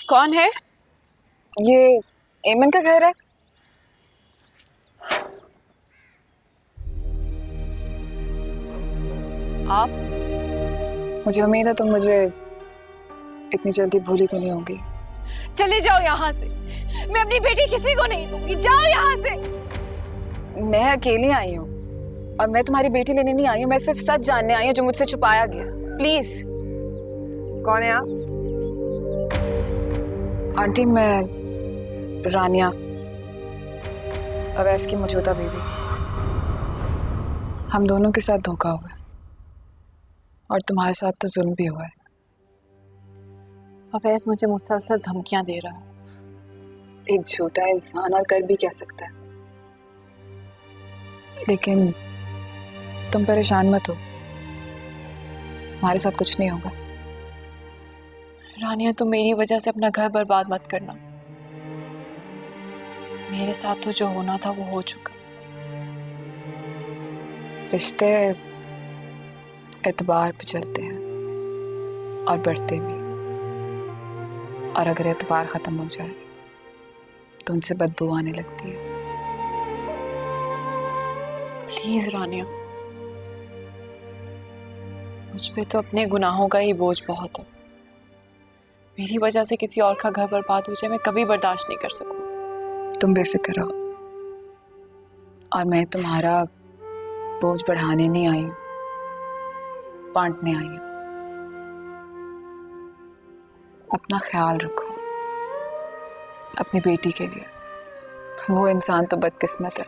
कौन है? ये एमन का घर है। आप? मुझे उम्मीद है तुम मुझे इतनी जल्दी भूली तो नहीं होगी। चले जाओ यहाँ से। मैं अपनी बेटी किसी को नहीं दूंगी। जाओ यहाँ से। मैं अकेली आई हूँ और मैं तुम्हारी बेटी लेने नहीं आई हूँ। मैं सिर्फ सच जानने आई हूँ जो मुझसे छुपाया गया। प्लीज। कौन है आप? आंटी, मैं रानिया, अवैस की मौजूदा बीवी। हम दोनों के साथ धोखा हुआ है और तुम्हारे साथ तो जुल्म भी हुआ है। अवैस मुझे मुसलसल धमकियां दे रहा है। एक झूठा इंसान और कर भी क्या सकता है। लेकिन तुम परेशान मत हो, हमारे साथ कुछ नहीं होगा। रानिया, तुम मेरी वजह से अपना घर बर्बाद मत करना। मेरे साथ तो जो होना था वो हो चुका। रिश्ते एतबार पे चलते हैं और बढ़ते भी, और अगर एतबार खत्म हो जाए तो उनसे बदबू आने लगती है। प्लीज रानिया, मुझ पे तो अपने गुनाहों का ही बोझ बहुत है। मेरी वजह से किसी और का घर बर्बाद हो जाए, मैं कभी बर्दाश्त नहीं कर सकूं। तुम बेफिक्र रहो, और मैं तुम्हारा बोझ बढ़ाने नहीं आई हूं, बांटने आई हूं। अपना ख्याल रखो अपनी बेटी के लिए। वो इंसान तो बदकिस्मत है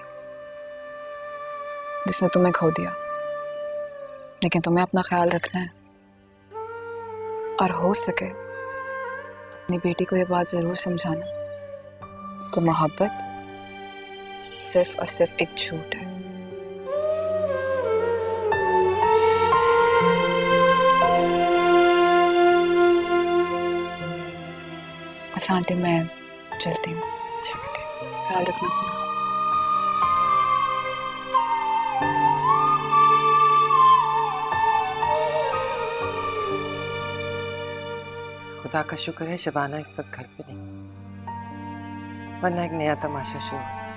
जिसने तुम्हें खो दिया, लेकिन तुम्हें अपना ख्याल रखना है। और हो सके अपनी बेटी को ये बात जरूर समझाना कि मोहब्बत सिर्फ और सिर्फ एक झूठ है। अच्छा आंटी, मैं चलती हूँ। ख्याल रखना अपना। खुदा का शुक्र है शबाना इस वक्त घर पे नहीं, वरना एक नया तमाशा शुरू हो जाता।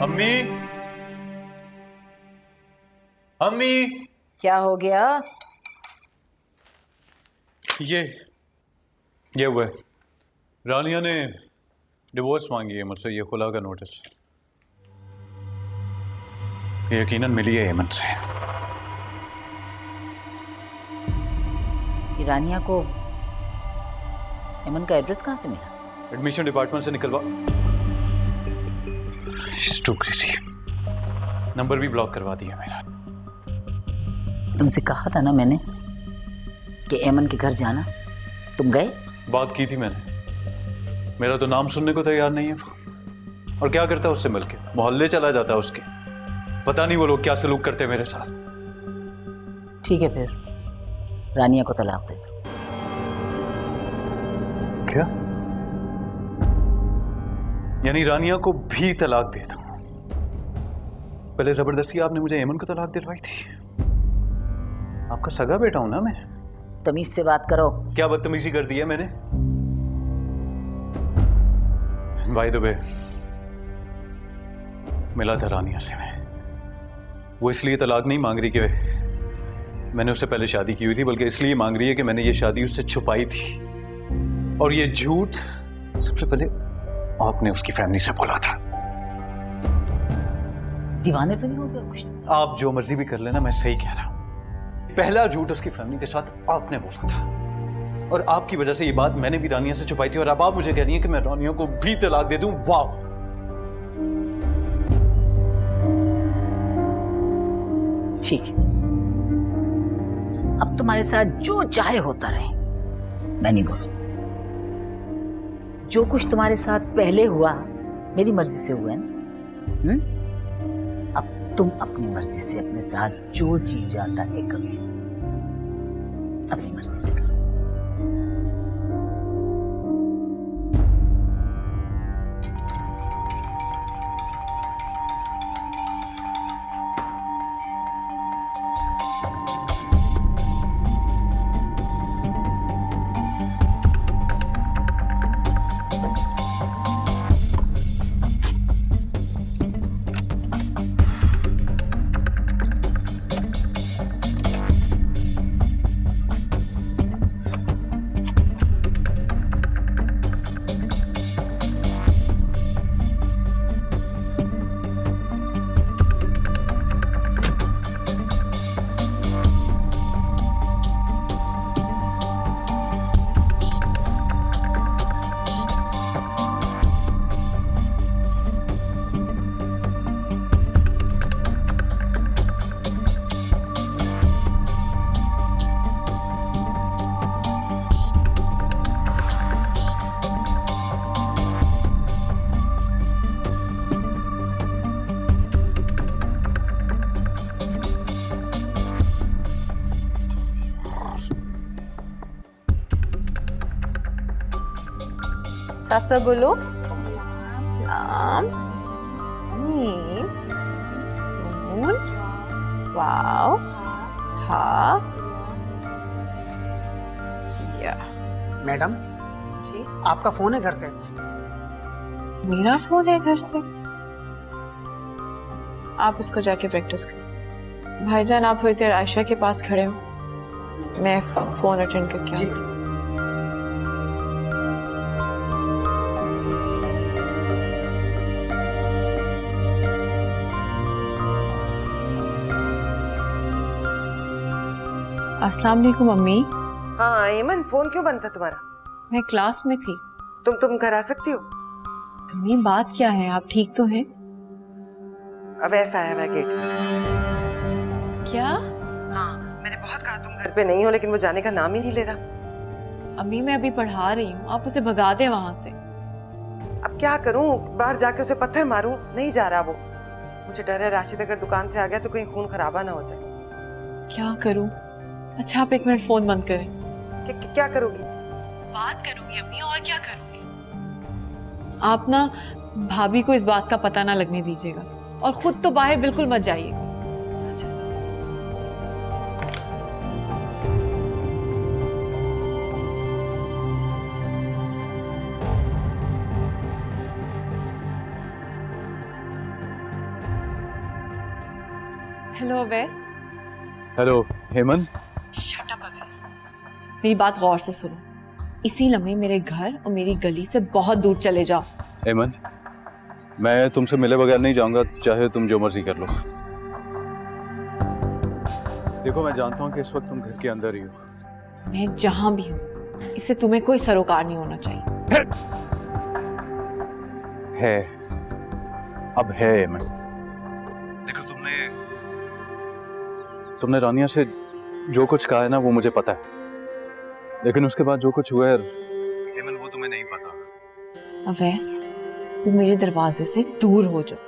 अम्मी, अम्मी, क्या हो गया? ये हुआ है। रानिया ने डिवोर्स मांगी है मुझसे, ये खुला का नोटिस। ये यकीनन मिली है एमन से। रानिया को एमन का एड्रेस कहाँ से मिला? एडमिशन डिपार्टमेंट से निकलवा। She's too crazy। नंबर भी ब्लॉक करवा दिया मेरा। तुमसे कहा था ना मैंने कि एमन के घर जाना, तुम गए? बात की थी मैंने, मेरा तो नाम सुनने को तैयार नहीं है वो। और क्या करता है उससे मिलके? मोहल्ले चला जाता है उसके। पता नहीं वो लोग क्या सलूक करते हैं मेरे साथ। ठीक है, फिर रानिया को तलाक दे दो। क्या? यानी रानिया को भी तलाक देता हूं? पहले जबरदस्ती आपने मुझे एमन को तलाक दिलवाई थी। आपका सगा बेटा हूं ना मैं। तमीज से बात करो। क्या बदतमीजी कर दी है मैंने? बाय द वे, मिला था रानिया से मैं। वो इसलिए तलाक नहीं मांग रही कि मैंने उससे पहले शादी की हुई थी, बल्कि इसलिए मांग रही है कि मैंने ये शादी उससे छुपाई थी। और ये झूठ सबसे पहले आपने उसकी फैमिली से बोला था। दीवाने तो नहीं हो गया कुछ? आप जो मर्जी भी कर लेना, मैं सही कह रहा हूं। पहला झूठ उसकी फैमिली के साथ आपने बोला था, और आपकी वजह से ये बात मैंने भी रानिया से छुपाई थी। और अब आप मुझे कह रही हैं कि मैं रानिया को भी तलाक दे दूं। वाह! ठीक है, अब तुम्हारे साथ जो चाहे होता रहे, मैं नहीं बोलूं। जो कुछ तुम्हारे साथ पहले हुआ मेरी मर्जी से हुआ है ना। अब तुम अपनी मर्जी से अपने साथ जो जी जाता है करो, अपनी मर्जी से करो। साथ साथ बोलो। लाम मीम नून वाव हा या। मैडम जी आपका फोन है घर से? मेरा फोन है घर से? आप उसको जाके प्रैक्टिस करो। भाईजान आप थोड़ी देर आयशा के पास खड़े हो, मैं फोन अटेंड करके आती हूँ। अस्सलाम वालेकुम अम्मी। हाँ एमन, फोन क्यों बंद था तुम्हारा? मैं क्लास में थी। तुम घर आ सकती हो? अम्मी बात क्या है, आप ठीक तो हैं? अब ऐसा आया मैं गेट में। क्या? हाँ मैंने बहुत कहा तुम घर पे नहीं हो, लेकिन वो जाने का नाम ही नहीं ले रहा। अम्मी मैं अभी पढ़ा रही हूँ, आप उसे भगा दें वहां से। अब क्या करूं, बाहर जाके उसे पत्थर मारूं? नहीं जा रहा वो। मुझे डर है राशिद अगर दुकान से आ गया तो कहीं खून खराबा ना हो जाए। क्या करूं? अच्छा आप 1 मिनट फोन बंद करें। क्या करोगी? बात करूंगी अम्मी, और क्या करूंगी। आप ना भाभी को इस बात का पता ना लगने दीजिएगा, और खुद तो बाहर बिल्कुल मत जाइएगा। अच्छा अच्छा। Hello Awais. Hello Hemant. Shut up Awais, मेरी बात गौर से सुनो। इसी लम्हे मेरे घर और मेरी गली से बहुत दूर चले जाओ। हेमंत, मैं तुमसे मिले बगैर नहीं जाऊंगा, चाहे तुम जो मर्जी कर लो। देखो मैं जानता हूँ कि इस वक्त तुम घर के अंदर ही हो। मैं जहां भी हूं, इससे तुम्हें कोई सरोकार नहीं होना चाहिए। है, अब है हेमंत। देखो तुमने रानिया से जो कुछ कहा है ना वो मुझे पता है, लेकिन उसके बाद जो कुछ हुआ है हेमंत वो तुम्हें नहीं पता। अवैस तुम मेरे दरवाजे से दूर हो जाओ।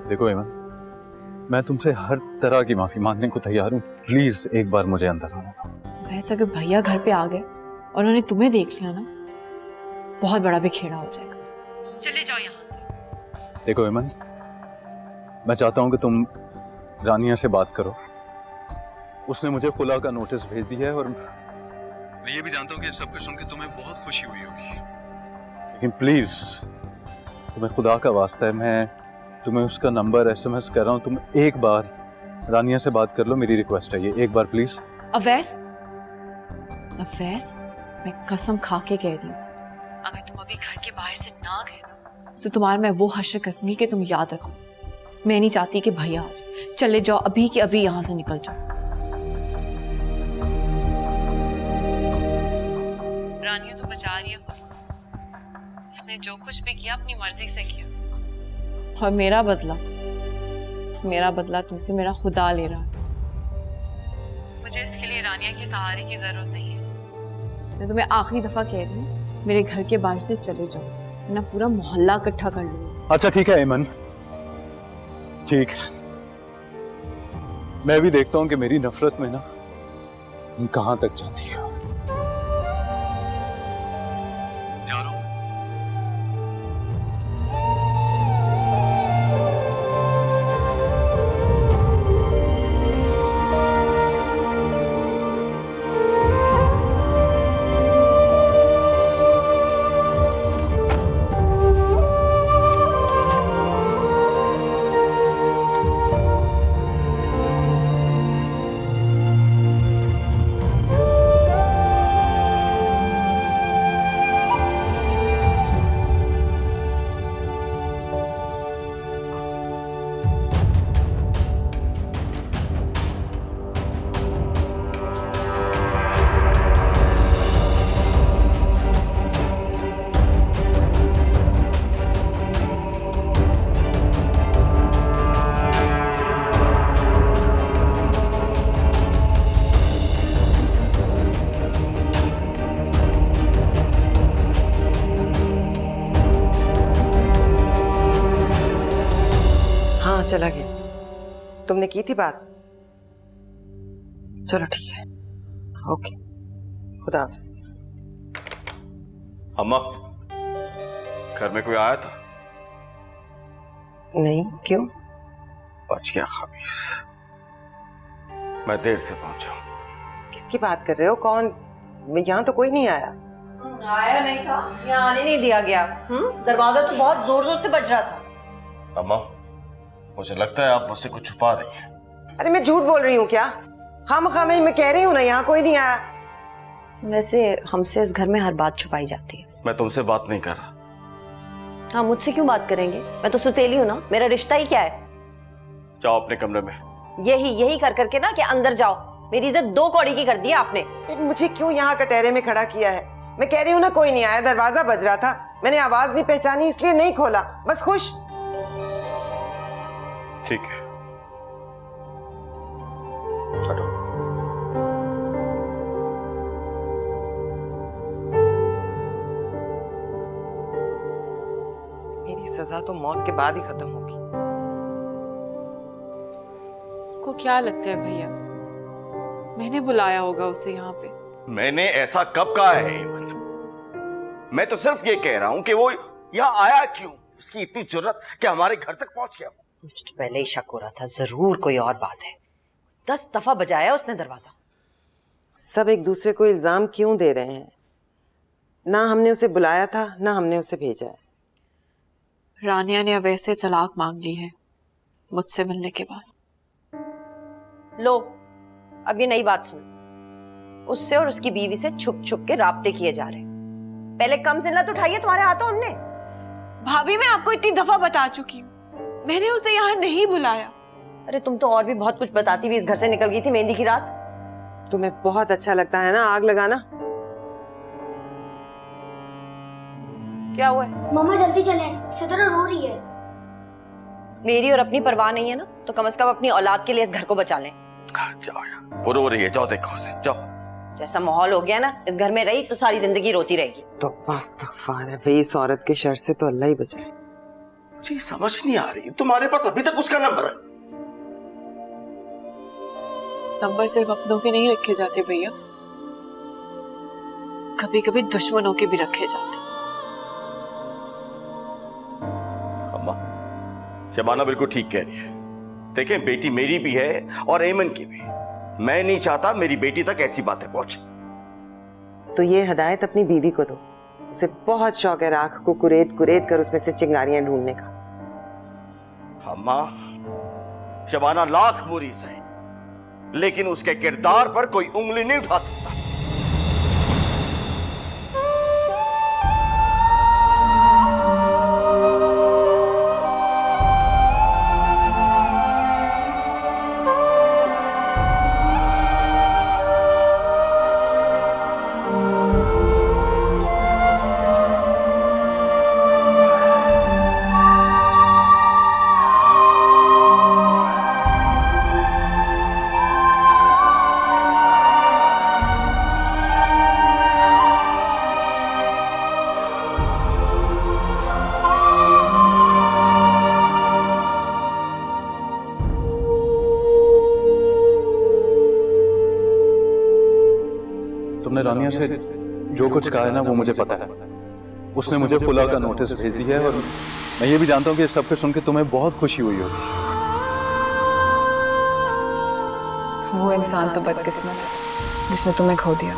देखो हेमंत, मैं तुमसे हर तरह की माफी मांगने को तैयार हूँ, प्लीज एक बार मुझे अंदर आने दो। वैसे अगर भैया घर पे आ गए और उन्होंने तुम्हें देख लिया ना, बहुत बड़ा बिखेड़ा हो जाएगा। चले जाओ यहाँ से। देखो हेमंत, मैं चाहता हूँ कि तुम रानिया से बात करो। उसने मुझे खुला का नोटिस भेज दिया है, और मैं ये भी जानता हूँ कि सब कुछ सुन के तुम्हें बहुत खुशी हुई होगी, लेकिन प्लीज तुम्हें खुदा का वास्ता है, मैं तुम्हें उसका नंबर SMS कर रहा हूँ, तुम एक बार रानिया से बात कर लो, मेरी रिक्वेस्ट है ये, एक बार प्लीज। अवैस, अवैस मैं कसम खा के कह रही हूँ, अगर तुम अभी घर के बाहर से ना गए ना, तो तुम्हारा मैं वो हश्र करूंगी कि तुम याद रखो। मैं नहीं चाहती कि भैया आ जाए। चले जाओ, अभी के अभी यहाँ से निकल जाओ। रानिया तो बचा रही है खुद को, उसने जो कुछ भी किया अपनी मर्जी से किया, और मेरा बदला तुमसे मेरा खुदा ले रहा है। मुझे इसके लिए रानिया के सहारे की जरूरत नहीं है। मैं तुम्हें आखिरी दफा कह रही हूँ, मेरे घर के बाहर से चले जाओ, वरना पूरा मोहल्ला इकट्ठा कर लूंगी। अच्छा ठीक है हेमन, ठीक, मैं भी देखता हूँ कि मेरी नफरत में ना कहां तक जाती है। चला गया। तुमने की थी बात? चलो ठीक है, ओके, खुदा हाफिज। अम्मा, घर में कोई आया था? नहीं, क्यों? बच गया खबीस। मैं देर से पहुंचा। किसकी बात कर रहे हो? कौन? यहाँ तो कोई नहीं आया। आया नहीं था, यहाँ आने नहीं दिया गया। दरवाजा तो बहुत जोर जोर से बज रहा था। अम्मा, मुझे लगता है आप मुझसे कुछ छुपा रही हैं। अरे मैं झूठ बोल रही हूँ क्या? खामखा मैं कह रही हूँ ना, यहाँ कोई नहीं आया। वैसे हमसे इस घर में हर बात छुपाई जाती है। मैं तुमसे बात नहीं कर रहा। हाँ, मुझसे क्यों बात करेंगे? मैं तो सुतेली हूँ ना, मेरा रिश्ता ही क्या है? जाओ अपने कमरे में। यही कर करके ना कि अंदर जाओ। मेरी इज्जत 2 कौड़ी की कर दी आपने। मुझे क्यों यहाँ कटहरे में खड़ा किया है? मैं कह रही हूँ ना, कोई नहीं आया। दरवाजा बज रहा था, मैंने आवाज नहीं पहचानी इसलिए नहीं खोला, बस। खुश? ठीक है, हटो। मेरी सजा तो मौत के बाद ही खत्म होगी। को क्या लगता है भैया, मैंने बुलाया होगा उसे यहाँ पे? मैंने ऐसा कब कहा है ईमन? मैं तो सिर्फ ये कह रहा हूं कि वो यहाँ आया क्यों? उसकी इतनी जुर्रत कि हमारे घर तक पहुंच गया। मुझे तो पहले ही शक हो रहा था, जरूर कोई और बात है। 10 दफा बजाया उसने दरवाजा। सब एक दूसरे को इल्जाम क्यों दे रहे हैं? ना हमने उसे बुलाया था, ना हमने उसे भेजा है। रानिया ने अब ऐसे तलाक मांग ली है मुझसे मिलने के बाद। लो, अब ये नई बात सुन। उससे और उसकी बीवी से छुप छुप के राब्ते किए जा रहे हैं। पहले कम जिल्लत उठाइए तुम्हारे हाथों हमने। भाभी, मैं आपको इतनी दफा बता चुकी हूँ, मैंने उसे यहाँ नहीं बुलाया। अरे तुम तो और भी बहुत कुछ बताती हुई इस घर से निकल गई थी मेहंदी की रात। तुम्हें बहुत अच्छा लगता है ना आग लगाना। क्या हुआ है? मम्मा जल्दी चलें, सदरा रो रही है। मेरी और अपनी परवाह नहीं है ना, तो कम से कम अपनी औलाद के लिए इस घर को बचा लें। जाओ यार, वो रो रही है, जाओ देखो उसे, जाओ। जैसा माहौल हो गया ना, इस घर में रही तो सारी जिंदगी रोती रहेगी। तो इस्तग़फ़ार है भाई, इस औरत के शर से तो अल्लाह ही बचाए। मुझे समझ नहीं आ रही, तुम्हारे पास अभी तक उसका नंबर है? नंबर सिर्फ अपनों के नहीं रखे जाते भैया, कभी कभी दुश्मनों के भी रखे जाते। अम्मा, शबाना बिल्कुल ठीक कह रही है। देखें, बेटी मेरी भी है और एमन की भी। मैं नहीं चाहता मेरी बेटी तक ऐसी बातें पहुंचे। तो ये हिदायत अपनी बीवी को दो, उसे बहुत शौक है राख को कुरेद कुरेद कर उसमें से चिंगारियां ढूंढने का। अम्मा, शबाना लाख बुरी सही, लेकिन उसके किरदार पर कोई उंगली नहीं उठा सकता। तुमने रानिया से जो कुछ कहा है ना, वो मुझे पता है। उसने मुझे पुलाव का नोटिस भेज दिया है और मैं ये भी जानता हूँ कि सब कुछ सुन के तुम्हें बहुत खुशी हुई होगी। वो इंसान तो बदकिस्मत है जिसने तुम्हें खो दिया।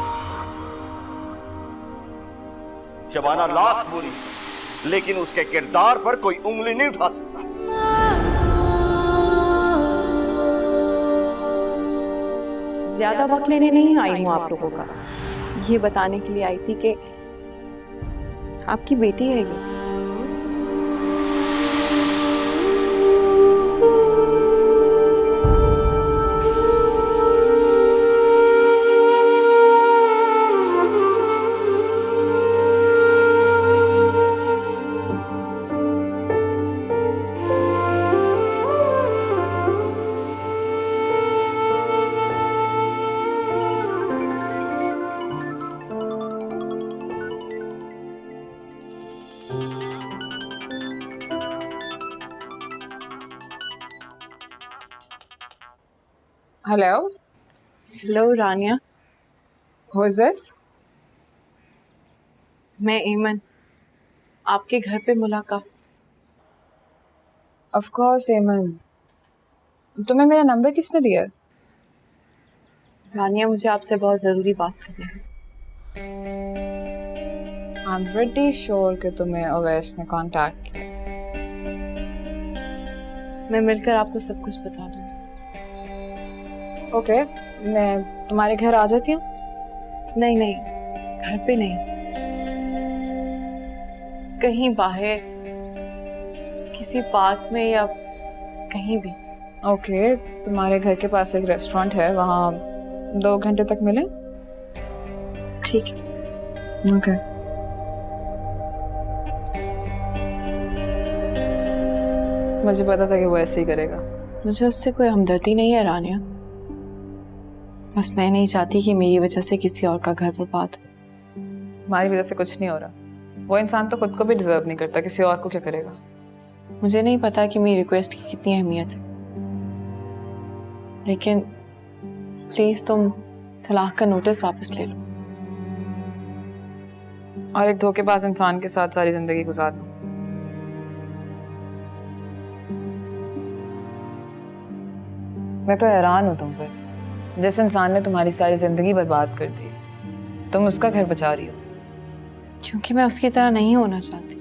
शबाना लाख बुरी सही, लेकिन उसके किरदार पर कोई उंगली नहीं उठा सकता। ज्यादा वक्त लेने नहीं आई हूँ आप लोगों का, ये बताने के लिए आई थी कि आपकी बेटी है ये। Hello, hello Rania, who is this? मैं एमन, आपके घर पे मुलाकात। ऑफ कोर्स एमन, तुम्हें मेरा नंबर किसने दिया है? रानिया, मुझे आपसे बहुत ज़रूरी बात करनी है। आई एम प्रीटी श्योर कि तुम्हें अवैस ने कांटेक्ट किया। मैं मिलकर आपको सब कुछ बता दूँगी। ओके, मैं तुम्हारे घर आ जाती हूँ। नहीं नहीं, घर पे नहीं, कहीं बाहर, किसी पार्क में या कहीं भी। ओके, तुम्हारे घर के पास एक रेस्टोरेंट है, वहाँ 2 घंटे तक मिले? ठीक है। ओके। मुझे पता था कि वो ऐसे ही करेगा। मुझे उससे कोई हमदर्दी नहीं है रानिया, बस मैं नहीं चाहती कि मेरी वजह से किसी और का घर बर्बाद हो। तुम्हारी वजह से कुछ नहीं हो रहा। वो इंसान तो खुद को भी डिजर्व नहीं करता, किसी और को क्या करेगा? मुझे नहीं पता कि मेरी रिक्वेस्ट की कितनी अहमियत है, लेकिन प्लीज तुम तलाक का नोटिस वापस ले लो और एक धोखेबाज इंसान के साथ सारी जिंदगी गुजार लो। मैं तो हैरान हूं तुम पर। जिस इंसान ने तुम्हारी सारी जिंदगी बर्बाद कर दी, तुम उसका घर बचा रही हो। क्योंकि मैं उसकी तरह नहीं होना चाहती।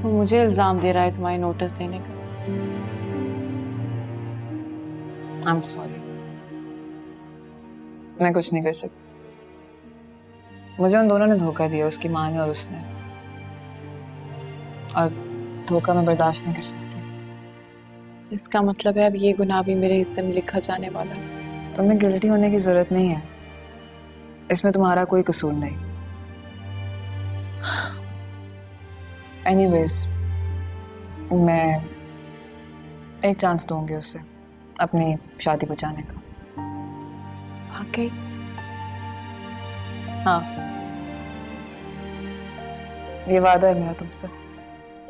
वो मुझे इल्जाम दे रहा है तुम्हारी नोटिस देने का। आई एम सॉरी, मैं कुछ नहीं कर सकती। मुझे उन दोनों ने धोखा दिया, उसकी माँ ने और उसने, और धोखा मैं बर्दाश्त नहीं कर सकती। इसका मतलब है अब ये गुनाह भी मेरे हिस्से में लिखा जाने वाला है। तुम्हें गिल्टी होने की जरूरत नहीं है, इसमें तुम्हारा कोई कसूर नहीं। एनीवेज, मैं एक चांस दूंगी उसे अपनी शादी बचाने का। वाकई? हाँ, ये वादा है मेरा तुमसे।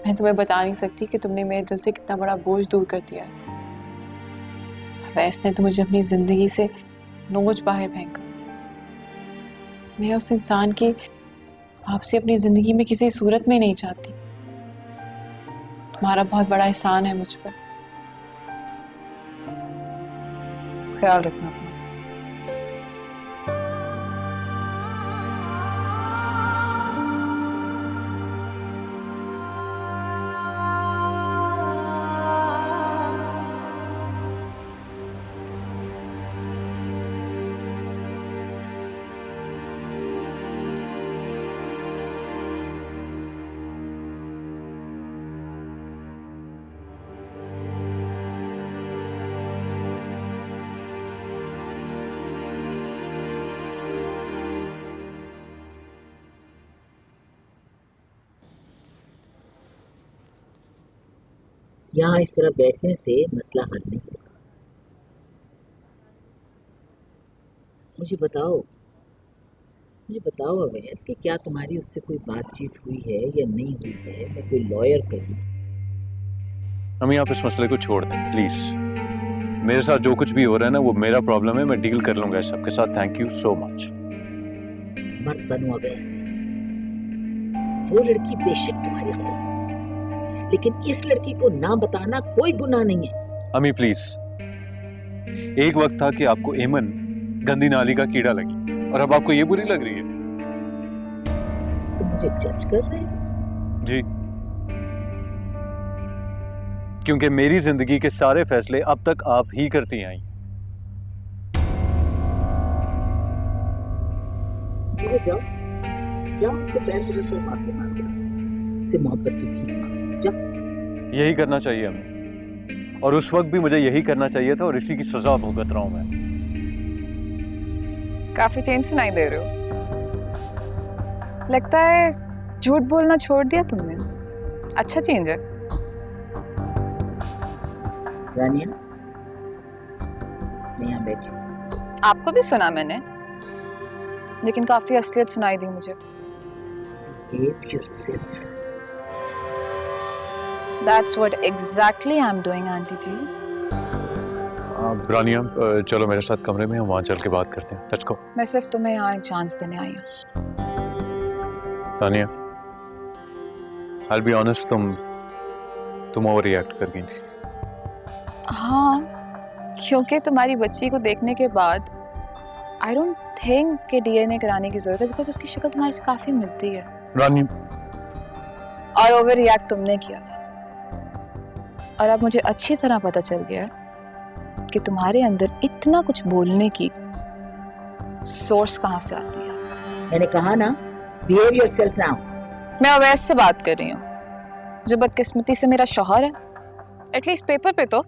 मैं तुम्हें बता नहीं सकती कि तुमने मेरे दिल से कितना बड़ा बोझ दूर कर दिया है। वैस ने तो मुझे अपनी जिंदगी से नोच बाहर फेंका। मैं उस इंसान की आपसे अपनी जिंदगी में किसी सूरत में नहीं चाहती। तुम्हारा बहुत बड़ा एहसान है मुझ पर। ख्याल रखना अपना। यहाँ इस तरह बैठने से मसला हल नहीं होगा। मुझे बताओ अवैस कि क्या तुम्हारी उससे कोई बातचीत हुई है या नहीं हुई है? मैं कोई लॉयर कहूँ? अम्मी, आप इस मसले को छोड़ दें प्लीज। मेरे साथ जो कुछ भी हो रहा है ना, वो मेरा प्रॉब्लम है, मैं डील कर लूंगा इस सबके साथ। Thank you so much. मत बनो अवैस। वो लड़की बेशक तुम्हारी गलत है, लेकिन इस लड़की को ना बताना कोई गुनाह नहीं है। अम्मी प्लीज, एक वक्त था कि आपको एमन गंदी नाली का कीड़ा लगी, और अब आपको ये बुरी लग रही है। तुम मुझे जज कर रहे हो? जी, क्योंकि मेरी जिंदगी के सारे फैसले अब तक आप ही करती आई। ठीक है, जाओ जाओ उसके पैर पकड़कर माफी मांगो, उससे मोहब्बत की भीख मांगो, जाओ। यही करना चाहिए हमें, और उस वक्त भी मुझे यही करना चाहिए था, और इसी की सजा भुगत रहा हूं मैं। काफी चेंज सुनाई दे रहे हो। लगता है झूठ बोलना छोड़ दिया तुमने। अच्छा चेंज है। रानिया, मैं यहाँ बैठी। आपको भी सुना मैंने, लेकिन काफी असलियत सुनाई दी मुझे। Behave yourself. That's what exactly I'm doing, aunty ji. Rania, चलो मेरे साथ कमरे में, हम वहां चल के बात करते हैं। Let's go. मैं सिर्फ तुम्हें यहाँ एक चांस देने आई हूँ। तानिया, I'll be honest, तुम ओवर रिएक्ट कर गई थी। हाँ, क्योंकि तुम्हारी बच्ची को देखने के बाद आई डोंट थिंक कि डीएनए कराने की जरूरत है, बिकॉज उसकी शक्ल तुम्हारे से काफी मिलती है। रानी, और ओवर रिएक्ट तुमने किया था, और अब मुझे अच्छी तरह पता चल गया कि तुम्हारे अंदर इतना कुछ बोलने की सोर्स कहाँ से आती है। मैंने कहा ना, बिहेव योरसेल्फ नाउ। मैं अवैस से बात कर रही हूँ, जो बदकिस्मती से मेरा शौहर है, एटलीस्ट पेपर पे तो।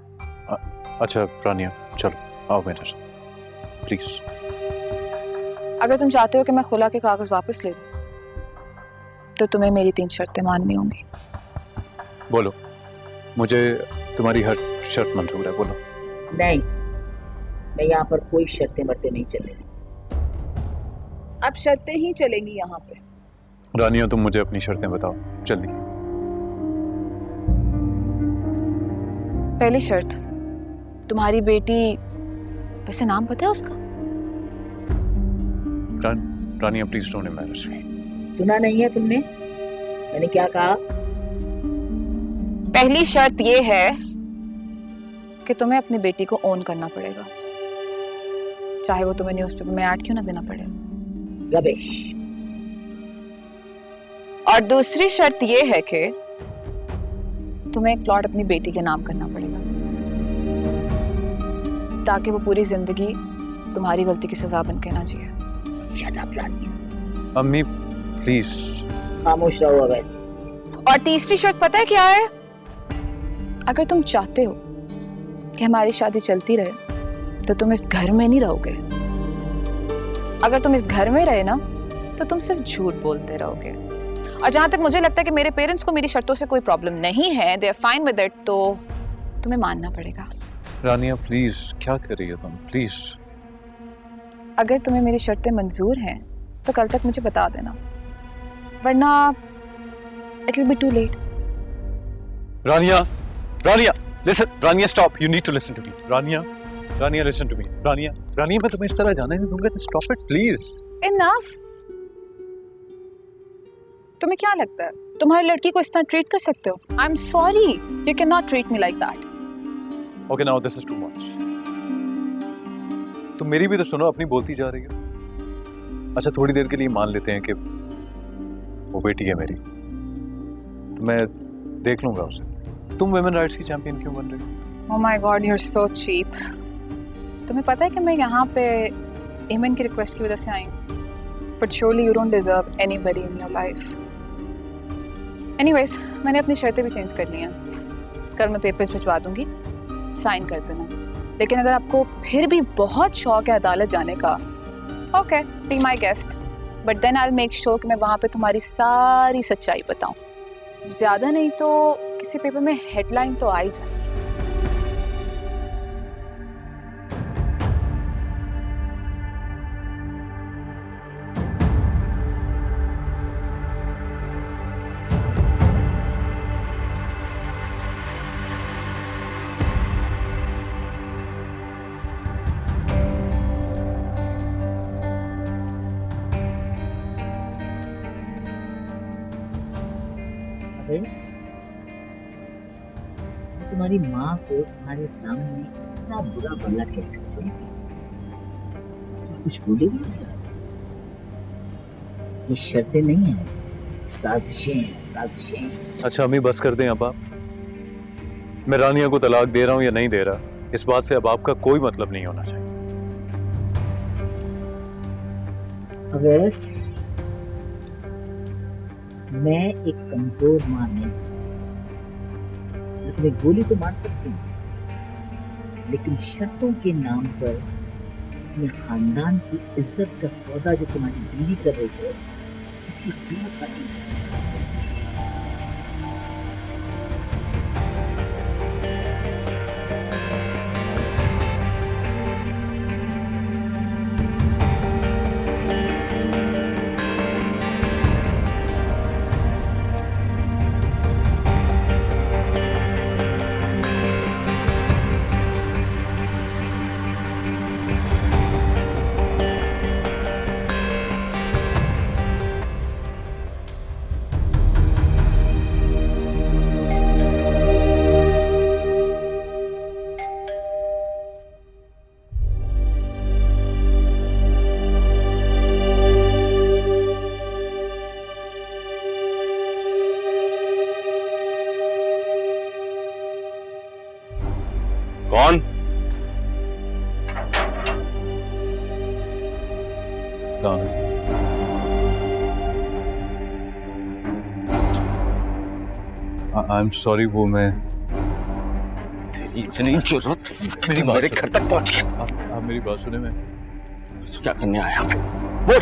अच्छा रानिया, चलो आओ मेरे साथ प्लीज। अगर तुम चाहते हो कि मैं खुला के कागज वापस ले लूं, तो तुम्हें मेरी 3 शर्तें माननी होंगी। बोलो, मुझे तुम्हारी हर शर्त मंजूर है, बोलो। नहीं, मैं यहाँ पर कोई शर्तें मरते नहीं चलेंगी। अब शर्तें ही चलेंगी यहाँ पे। रानिया, तुम मुझे अपनी शर्तें बताओ जल्दी। पहली शर्त, तुम्हारी बेटी, वैसे नाम पता है उसका? रानिया प्लीज डोंट एम्बैरस मी। सुना नहीं है तुमने मैंने क्या कहा? पहली शर्त ये है कि तुम्हें अपनी बेटी को ओन करना पड़ेगा, चाहे वो तुम्हें न्यूज़पेपर में ऐड क्यों ना देना पड़े। रबिश। और दूसरी शर्त ये है कि तुम्हें एक प्लॉट अपनी बेटी के नाम करना पड़ेगा, ताकि वो पूरी जिंदगी तुम्हारी गलती की सजा बन के ना जिए। शट अप रानिया। अम्मी प्लीज। खामोश रहो अवैस। और तीसरी शर्त पता है क्या है? अगर तुम चाहते हो कि हमारी शादी चलती रहे, तो तुम इस घर में नहीं रहोगे। अगर तुम इस घर में रहे ना, तो तुम सिर्फ झूठ बोलते रहोगे। और जहां तक मुझे लगता है कि मेरे पेरेंट्स को मेरी शर्तों से कोई प्रॉब्लम नहीं है, they are fine with it, तो तुम्हें मानना पड़ेगा। रानिया प्लीज, क्या कर रही हो तुम? प्लीज। अगर तुम्हें मेरी शर्तें मंजूर हैं, तो कल तक मुझे बता देना, वरना it will be too late. Rania, Rania, listen, Rania stop, you need to listen to me. Rania listen to me. Rania, मैं तुम्हें इस तरह जाने नहीं दूंगा, just stop it, please. Enough. तुम्हें क्या लगता है तुम्हारी लड़की को इस तरह ट्रीट कर सकते हो? I am sorry, you can not treat me like that. Okay, now this is too much. तुम मेरी भी तो सुनो, अपनी बोलती जा रही हो। अच्छा, थोड़ी देर के लिए मान लेते हैं कि वो बेटी है मेरी, तो मैं देख लूंगा उसे। तुम वुमेन राइट्स की चैंपियन क्यों बन रही हो? Oh my God, you are so cheap. तुम्हें पता है कि मैं यहाँ पे एमन की रिक्वेस्ट की वजह से आई हूँ, but surely you don't deserve anybody in your life. Anyways, मैंने अपनी शर्तें भी चेंज कर ली हैं। कल मैं पेपर्स भिजवा दूंगी, साइन कर देना। लेकिन अगर आपको फिर भी बहुत शौक है अदालत जाने का, okay, be my guest, but then I will make sure कि मैं वहाँ पे तुम्हारी सारी सच्चाई बताऊँ। ज़्यादा नहीं तो किसी पेपर में हेडलाइन तो आ ही जाए। अवैस, मैं तुम्हारी माँ को तुम्हारे सामने इतना बुरा भला कहकर चली गई, तुम कुछ बोले भी नहीं। ये शर्तें नहीं हैं, साजिशें हैं, साजिशें। अच्छा अम्मी, बस कर दें अब आप। मैं रानिया को तलाक दे रहा हूँ या नहीं दे रहा, इस बात से अब आपका कोई मतलब नहीं होना चाहिए। अवैस, मैं एक कमजोर मां नहीं, मैं तुम्हें गोली तो मार सकती हूँ, लेकिन शर्तों के नाम पर अपने खानदान की इज्जत का सौदा जो तुम्हारी बीवी कर रही है, किसी कीमत पर नहीं। आई एम सॉरी, वो मैं तेरी इतनी जरूरत मेरी मेरे घर तक पहुंच गया। आप मेरी बात सुने। मैं क्या करने आया आप? बोल।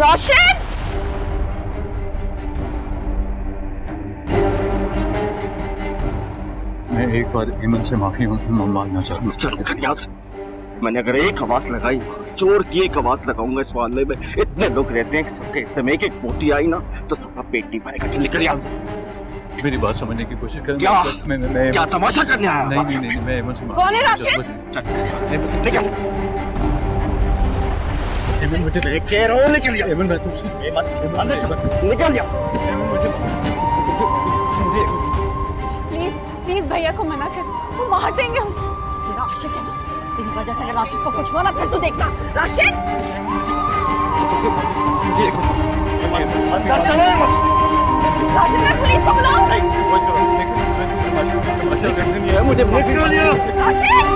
राशिद! मैं एक बार एमन से माफी मांगना चाहता हूँ। चल निकल यहाँ से। मैंने अगर एक आवाज लगाई, चोर की एक आवाज लगाऊंगा इस मोहल्ले में, इतने लोग रहते हैं कि सबके हिस्से में एक एक पोती आई ना तो सबका पेट नहीं भरेगा। चल निकल यहाँ से। मेरी बात समझने की कोशिश करें। क्या? मैं क्या तमाशा करने आया? नहीं, मैं एमन से कौन है राशिद? निकल। एमन मुझे कह रहा हूँ निकल यहाँ से। एमन मैं तुमसे निकल यहाँ से। प्लीज प्लीज भैया को मना कर, वो मार देंगे हमसे। तेरा आशिक है ना, तेरी वजह से अगर राशिद को कुछ हुआ ना फिर तू देखना। राशिद! राशिद, मैं पुलिस को बुलाऊं? मुझे राशिद!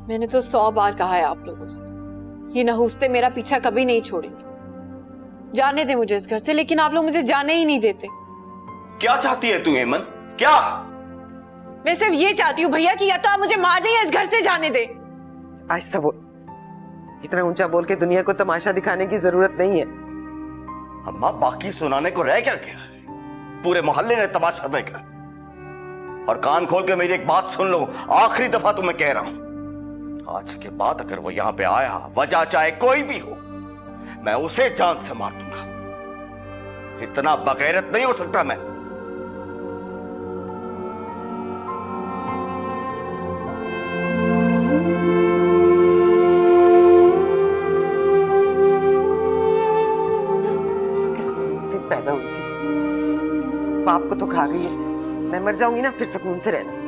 मैंने तो 100 बार कहा है आप लोगों से, ये नहुस्ते मेरा पीछा कभी नहीं छोड़ेंगे। जाने दे मुझे इस घर से, लेकिन आप लोग मुझे जाने ही नहीं देते। क्या चाहती है तू हेमन? क्या? मैं सिर्फ ये चाहती हूँ भैया कि या तो आप मुझे मार दें या इस घर से जाने दे। आहिस्ता बोल, इतना ऊंचा बोल के दुनिया को तमाशा दिखाने की जरूरत नहीं है। अम्मा बाकी सुनाने को रह क्या गया? पूरे मोहल्ले ने तमाशा देखा। और कान खोल के मेरी एक बात सुन लो, आखिरी दफा तुम्हें कह रहा हूं, आज के बाद अगर वो यहां पे आया, वजह चाहे कोई भी हो, मैं उसे जान से मार दूंगा। इतना बगैरत नहीं हो सकता मैं। उस दिन पैदा हुई थी, बाप को तो खा गई है। मैं मर जाऊंगी ना, फिर सुकून से रहना।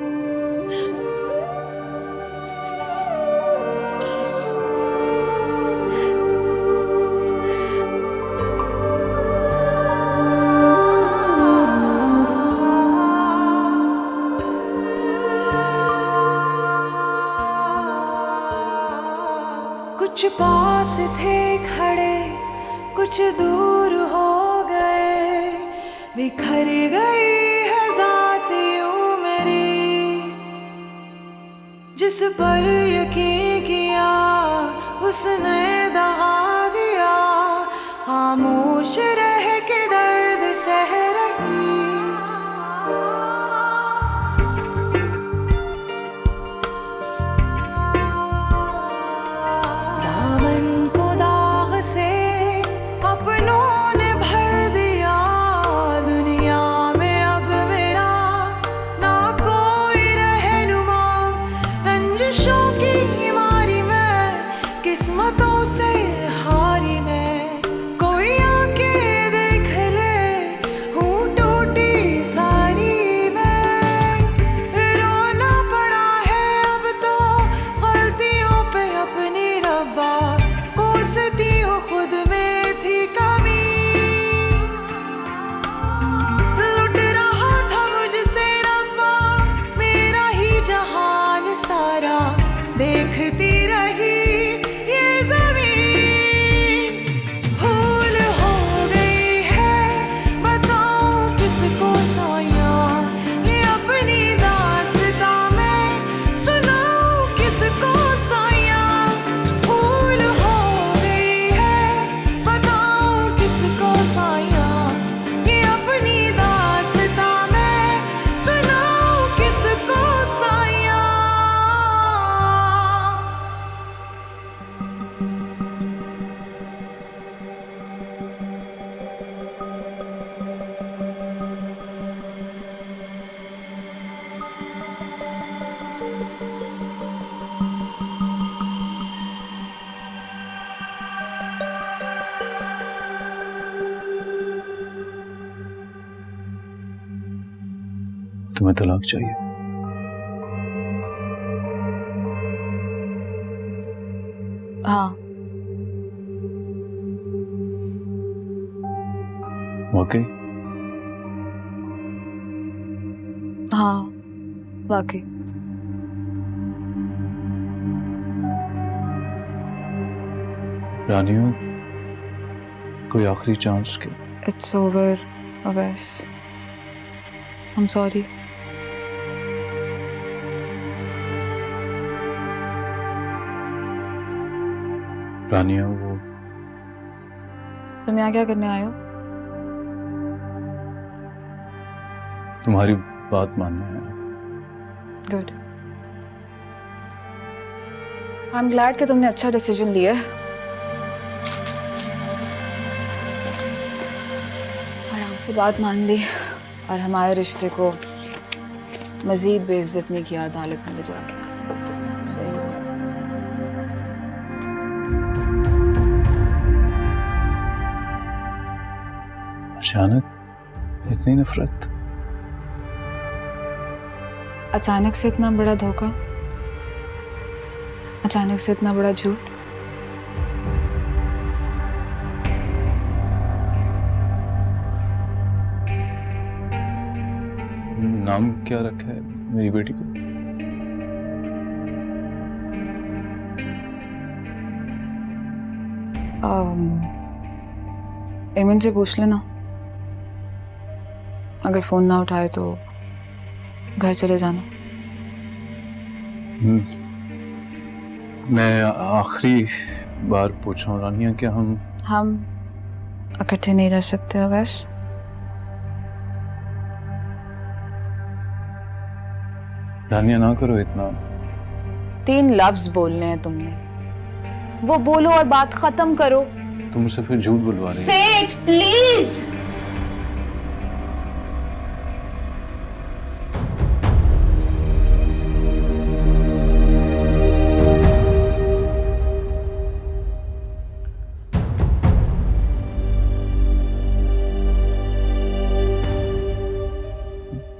कुछ पास थे खड़े, कुछ दूर हो गए, बिखर गई है ज़ात यूं मेरी। जिस पर यकीन किया उसने दगा दिया, खामोश रह के दर्द सह रही। अपनों ने भर दिया, दुनिया में अब मेरा ना कोई रहनुमा। रंजिशों की मारी मैं, किस्मतों से हारी मैं। कोई आके देख ले, हूँ टूटी सारी मैं। रोना पड़ा है अब तो गलतियों पे अपनी रब्बा, कोसती हूँ खुद में थी कमी। लुट रहा था मुझसे रब्बा मेरा ही जहान सारा, देखती रही ये ज़मीन। भूल हो गई है, बताऊं किसको साया, ये अपनी दास्तां मैं सुनाऊं किसको साया। भूल हो गई है, बताऊं किसको साया, ये अपनी दास्तां मैं सुनाऊं किसको साया। तुम्हें तलाक चाहिए? हाँ वाकई? हाँ वाकई। रानियों, कोई आखिरी चांस के? It's over Awais, I am sorry. रानियों, वो तुम यहाँ क्या करने आए हो? तुम्हारी बात मानने आया। गुड। आई एम ग्लैड कि तुमने अच्छा डिसीजन लिया है। आराम से बात मान ली और हमारे रिश्ते को मजीद बेइज्जत नहीं किया अदालत में ले जाके। अचानक इतनी नफरत? अचानक से इतना बड़ा धोखा, अचानक से इतना बड़ा झूठ। नाम क्या रखा है मेरी बेटी को? एमन से पूछ लेना, अगर फोन ना उठाए तो घर चले जाना। मैं आखिरी बार पूछ रहा हूँ रानिया, क्या हम इकट्ठे नहीं रह सकते अवैस? रानिया ना करो इतना। 3 लफ्ज बोलने हैं तुमने, वो बोलो और बात खत्म करो। तुम मुझसे फिर झूठ बुलवा रही हो। Say it, please.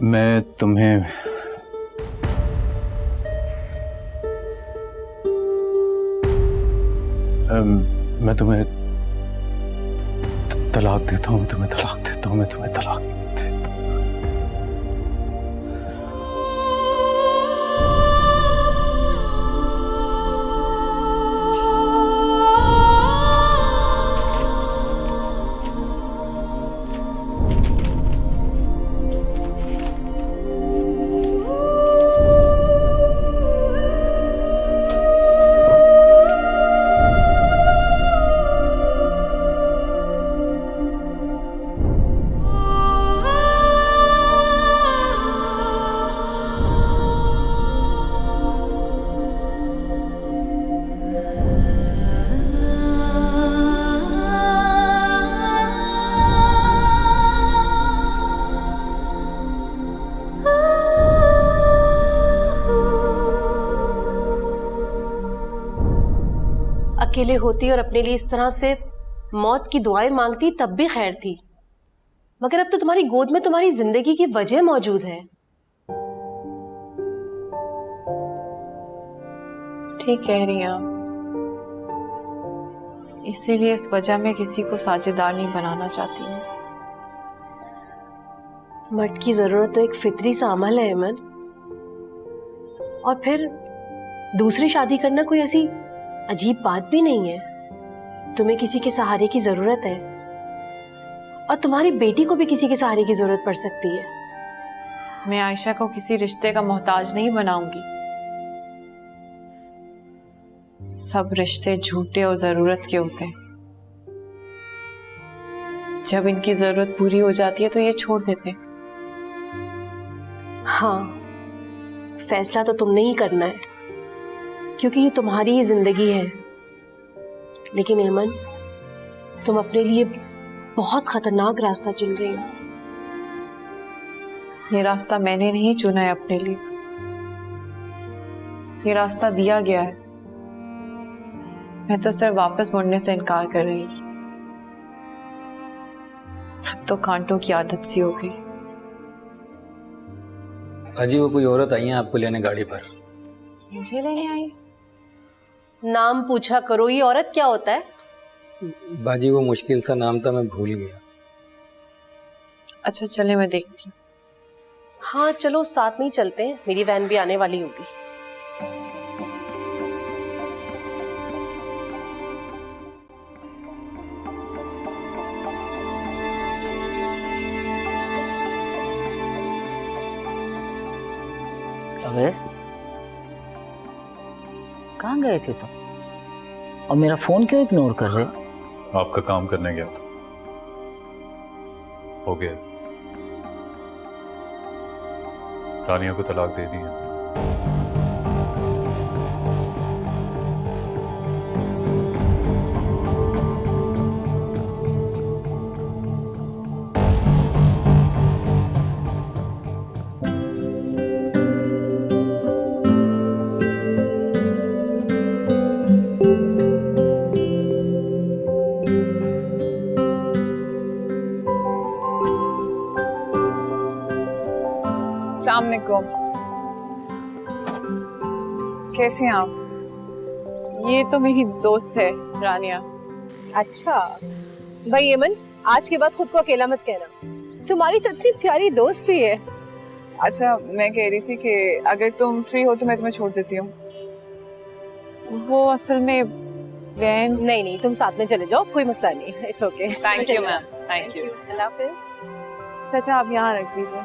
मैं तुम्हें मैं तुम्हें तलाक देता हूँ, मैं तुम्हें तलाक देता हूँ, मैं तुम्हें तलाक देता हूँ। अकेले होती और अपने लिए इस तरह से मौत की दुआएं मांगती तब भी खैर थी, मगर अब तो तुम्हारी गोद में तुम्हारी जिंदगी की वजह मौजूद है। ठीक कह रही हैं आप, इसीलिए इस वजह में किसी को साझेदार नहीं बनाना चाहती हूँ। मर्द की जरूरत तो एक फितरी सा अमल है अमन, और फिर दूसरी शादी करना कोई ऐसी अजीब बात भी नहीं है। तुम्हें किसी के सहारे की जरूरत है, और तुम्हारी बेटी को भी किसी के सहारे की जरूरत पड़ सकती है। मैं आयशा को किसी रिश्ते का मोहताज नहीं बनाऊंगी। सब रिश्ते झूठे और जरूरत के होते हैं। जब इनकी जरूरत पूरी हो जाती है तो ये छोड़ देते हैं। हाँ, फैसला तो तुमने ही करना है, क्योंकि ये तुम्हारी ही जिंदगी है। लेकिन एमन, तुम अपने लिए बहुत खतरनाक रास्ता चुन रही हो। ये रास्ता मैंने नहीं चुना है अपने लिए, ये रास्ता दिया गया है। मैं तो सिर्फ वापस मुड़ने से इनकार कर रही हूँ। अब तो कांटों की आदत सी हो गई। अजी, वो कोई औरत आई है आपको लेने गाड़ी पर। मुझे लेने आई? नाम पूछा करो, ये औरत क्या होता है? बाजी वो मुश्किल सा नाम था, मैं भूल गया। अच्छा चले, मैं देखती हूँ। हाँ चलो साथ में ही चलते हैं, मेरी वैन भी आने वाली होगी। अवैस, कहाँ गए थे तुम? और मेरा फोन क्यों इग्नोर कर रहे हो? आपका काम करने गया था, हो गया। रानिया को तलाक दे दी है। अस्सलाम वालेकुम। कैसी हैं आप? ये तो मेरी दोस्त है रानिया। अच्छा भाई यमन, आज के बाद खुद को अकेला मत कहना, तुम्हारी तो इतनी प्यारी दोस्त भी है। अच्छा, मैं कह रही थी कि अगर तुम फ्री हो तो मैं तुम्हें छोड़ देती हूँ। वो असल में वैन। नहीं नहीं, तुम साथ में चले जाओ, कोई मसला नहीं, it's okay. Thank you ma'am, thank you. Allah हाफिज। चाचा आप यहाँ रख दीजिए।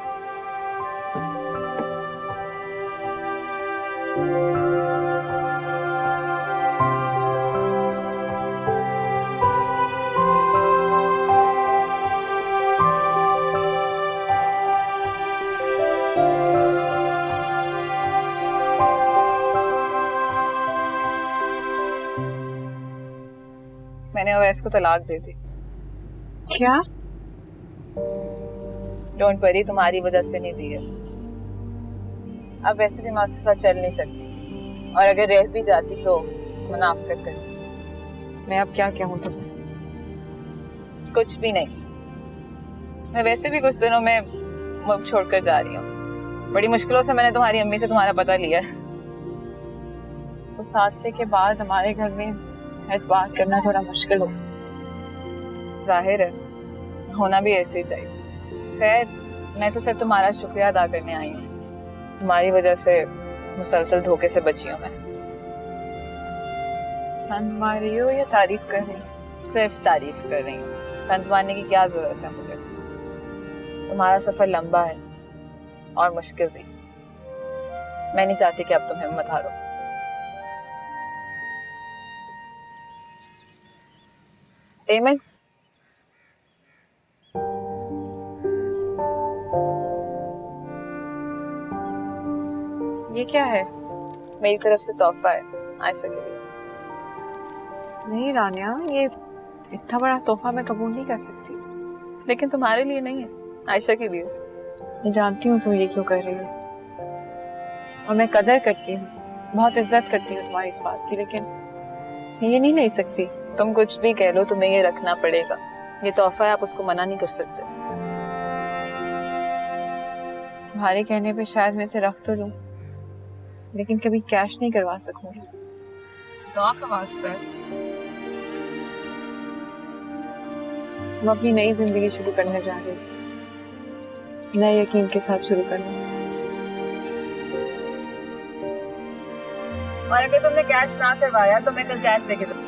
मैंने अवैस को तलाक दे दी। क्या? डोंट वरी, तुम्हारी वजह से नहीं दी है। अब वैसे भी मैं उसके साथ चल नहीं सकती थी, और अगर रह भी जाती तो मुनाफिकत करती। मैं अब क्या कहूँ तुम्हें? कुछ भी नहीं। मैं वैसे भी कुछ दिनों में मुल्क छोड़कर जा रही हूँ। बड़ी मुश्किलों से मैंने तुम्हारी अम्मी से तुम्हारा पता लिया। उस हादसे के बाद हमारे घर में एतबार करना थोड़ा मुश्किल हो। जाहिर है, होना भी ऐसे ही चाहिए। खैर, मैं तो सिर्फ तुम्हारा शुक्रिया अदा करने आई हूँ। तुम्हारी वजह से मुसलसल धोखे से बची हूँ मैं। तंज मार रही हो या तारीफ कर रही हो? सिर्फ तारीफ कर रही हूँ, तंज मारने की क्या जरूरत है मुझे। तुम्हारा सफर लंबा है और मुश्किल भी। मैं नहीं चाहती कि अब तुम हिम्मत हारो। एमन, ये क्या है? मेरी तरफ से तोहफा है आयशा के लिए। नहीं रानिया, ये इतना बड़ा तोहफा मैं कबूल नहीं कर सकती। लेकिन तुम्हारे लिए नहीं है, आयशा के लिए। मैं जानती हूँ तुम ये क्यों कर रही हो, और मैं कदर करती हूँ, बहुत इज्जत करती हूँ तुम्हारी इस बात की, लेकिन मैं ये नहीं ले सकती। तुम कुछ भी कह लो, तुम्हें ये रखना पड़ेगा। ये तोहफा है, आप उसको मना नहीं कर सकते। तुम्हारे कहने पे शायद मैं इसे रख तो लूं, लेकिन कभी कैश नहीं करवा सकूंगी। दुआ का वास्ता है। तुम अपनी नई जिंदगी शुरू करने जा रही हो, नए यकीन के साथ शुरू करना। और अगर तुमने कैश ना करवाया तो मैं कल कैश लेके जाऊंगी।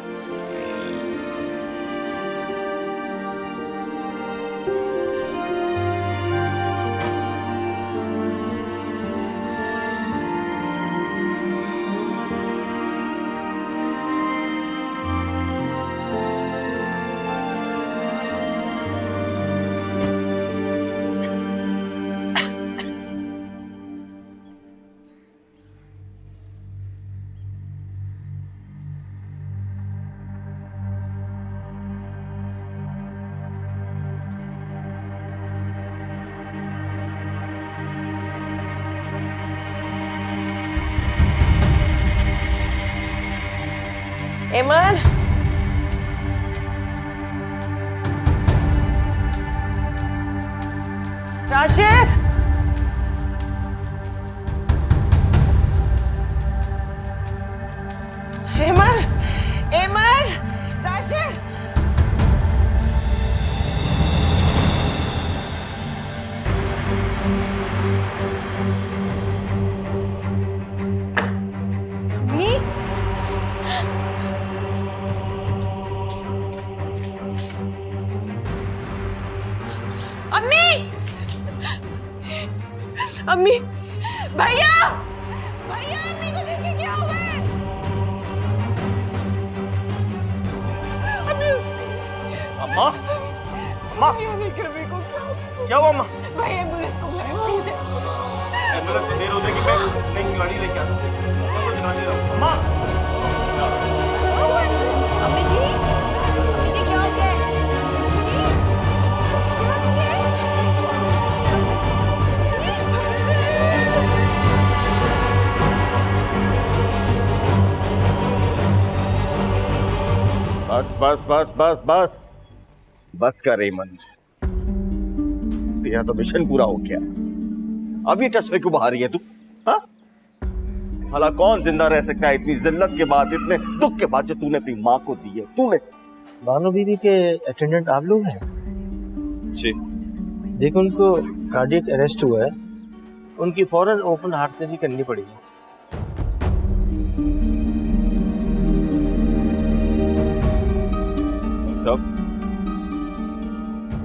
एमन, राशिद, एमन। अम्मी, भैया, भैया, अम्मी को देखिए क्या हुआ है। अम्मा, अम्मा, क्या हुआ अम्मा? भाई एम्बुलेंस को बुलाएं प्लीज। एम्बुलेंस तो देर हो जाएगी, मैं नई गाड़ी लेके आता हूँ। अम्मा को जगा दे रहा हूँ। अम्मा, अम्मी जी, अम्मी जी क्या हो गया है? जी, क्या हो गया है? बस बस बस बस बस बस कर रेमन, तेरा तो मिशन पूरा हो गया। अभी टच क्यों बाहर रही है तू? हाँ, भला कौन जिंदा रह सकता है इतनी जिल्लत के बाद, इतने दुख के बाद जो तूने अपनी माँ को दी है? तूने। बानो बीबी के अटेंडेंट आप लोग हैं? जी। देखो, उनको कार्डियक अरेस्ट हुआ है, उनकी फौरन ओपन हार्ट सर्जरी करनी पड़ेगी। सब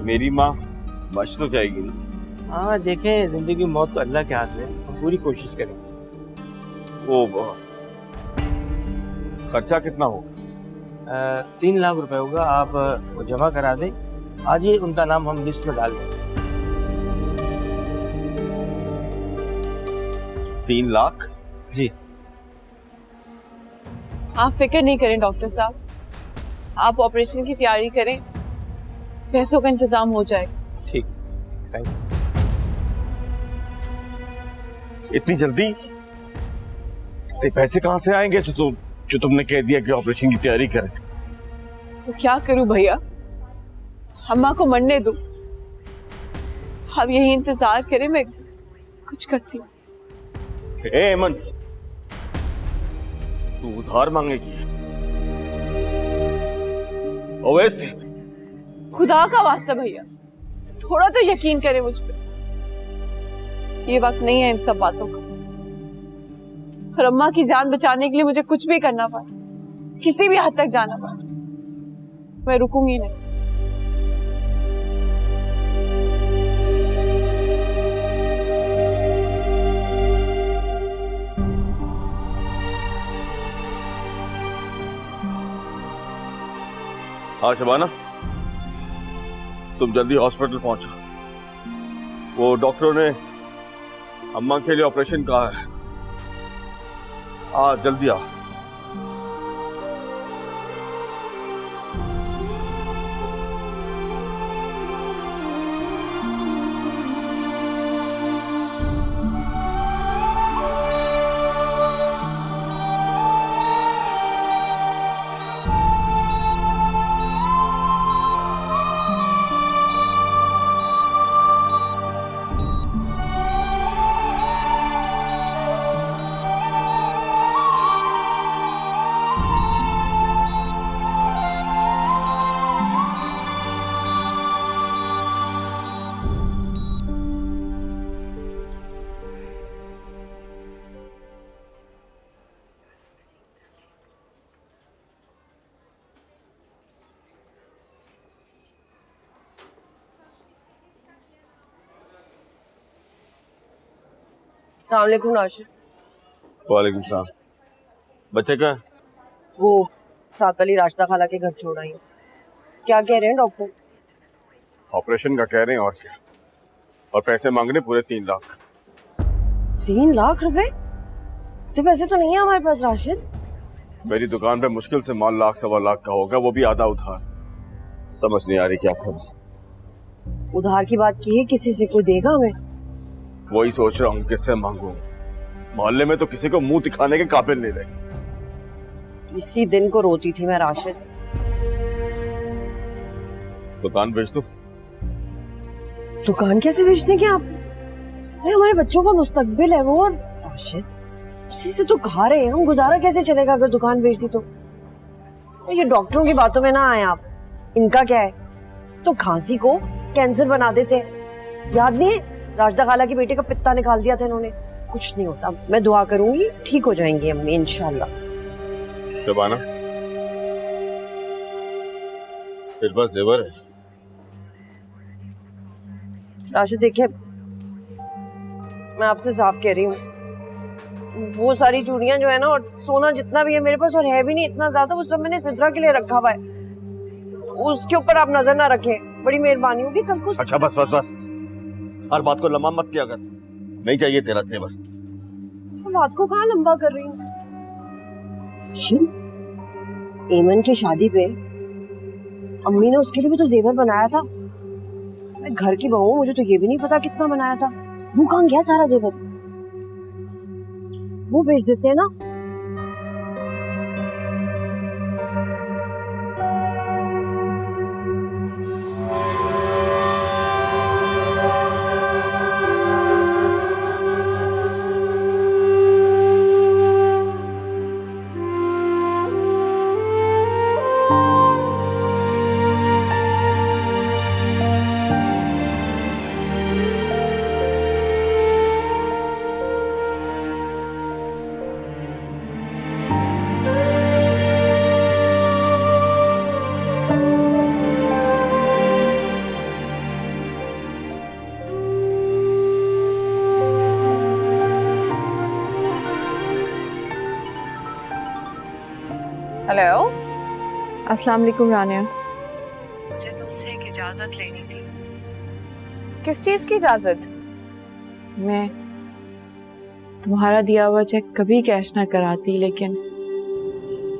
मेरी माँ बच तो जाएगी नहीं? हाँ देखें, जिंदगी मौत तो अल्लाह के हाथ में, हम पूरी कोशिश करेंगे। ओ खर्चा कितना होगा? 3 लाख रुपए होगा, आप वो जमा करा दें। आज ही उनका नाम हम लिस्ट में डाल दें। 3 लाख? जी। आप फिक्र नहीं करें डॉक्टर साहब, आप ऑपरेशन की तैयारी करें, पैसों का इंतजाम हो जाएगा। ठीक, थैंक यू। इतनी जल्दी? ते पैसे कहाँ से आएंगे जो तुमने कह दिया कि ऑपरेशन की तैयारी करें? तो क्या करूं भैया, अम्मा को मरने दो, अब यही इंतजार करें, मैं कुछ करती हूँ। ए अमन, तू उधार मांगेगी? ओवैसे खुदा का वास्ता भैया, थोड़ा तो यकीन करें मुझ पे, ये वक्त नहीं है इन सब बातों का। और अम्मा की जान बचाने के लिए मुझे कुछ भी करना पड़ा, किसी भी हद तक जाना पड़ा, मैं रुकूंगी नहीं। हाँ शबाना, तुम जल्दी हॉस्पिटल पहुंचो। वो डॉक्टरों ने अम्मा के लिए ऑपरेशन कहा है। हाँ जल्दी आ। अस्सलामुअलैकुम नाशिर। वालेकुम सलाम। बच्चे का? वो साथ वाली राशिदा खाला के घर छोड़ आई। क्या कह रहे हैं डॉक्टर? ऑपरेशन का कह रहे हैं और क्या, और पैसे मांग रहे पूरे 3 लाख। 3 लाख रुपए? तो पैसे तो नहीं है हमारे पास राशिद। मेरी दुकान पे मुश्किल से मान लाख 1.25 लाख का होगा, वो भी आधा उधार। समझ नहीं आ रही क्या करूं। उधार की बात की है, किसी से कोई देगा हमें? वही सोच रहा हूँ किससे मांगू। मोहल्ले में तो किसी को मुंह दिखाने के काबिल नहीं रहे। इसी दिन को रोती थी मैं राशिद। दुकान बेच दूं? दुकान कैसे बेच देंगे आप? अरे हमारे बच्चों का मुस्तकबिल है वो। और राशिद, उसी से तो खा रहे हैं हम, गुजारा कैसे चलेगा अगर दुकान बेच दी तो? ये डॉक्टरों की बातों में ना आए आप। इनका क्या है, तो खांसी को कैंसर बना देते हैं। याद नहीं है, राशिदा खाला की बेटे का पित्ता निकाल दिया था इन्होंने। कुछ नहीं होता, मैं दुआ करूंगी ठीक हो जाएंगी अम्मी इंशाल्लाह। शबाना, तेरे पास जेवर है? राशिद देखिए, मैं आपसे साफ कह रही हूँ, वो सारी चूड़ियां जो है ना, और सोना जितना भी है मेरे पास, और है भी नहीं इतना ज्यादा, वो सब मैंने सिद्रा के लिए रखा हुआ है। उसके ऊपर आप नजर ना रखें, बड़ी मेहरबानी होगी। कल को अच्छा बस बस बस, हर बात को लंबा मत किया कर। नहीं चाहिए तेरा जेवर। बात को कहाँ लंबा कर रही हूँ? एमन की शादी पे अम्मी ने उसके लिए भी तो जेवर बनाया था। मैं घर की बहू हूँ, मुझे तो ये भी नहीं पता कितना बनाया था। वो कहाँ गया सारा जेवर? वो भेज देते हैं ना। हेलो, अस्सलाम वालेकुम रानिया। मुझे तुमसे एक इजाजत लेनी थी। किस चीज की इजाजत? मैं तुम्हारा दिया हुआ चेक कभी कैश ना कराती, लेकिन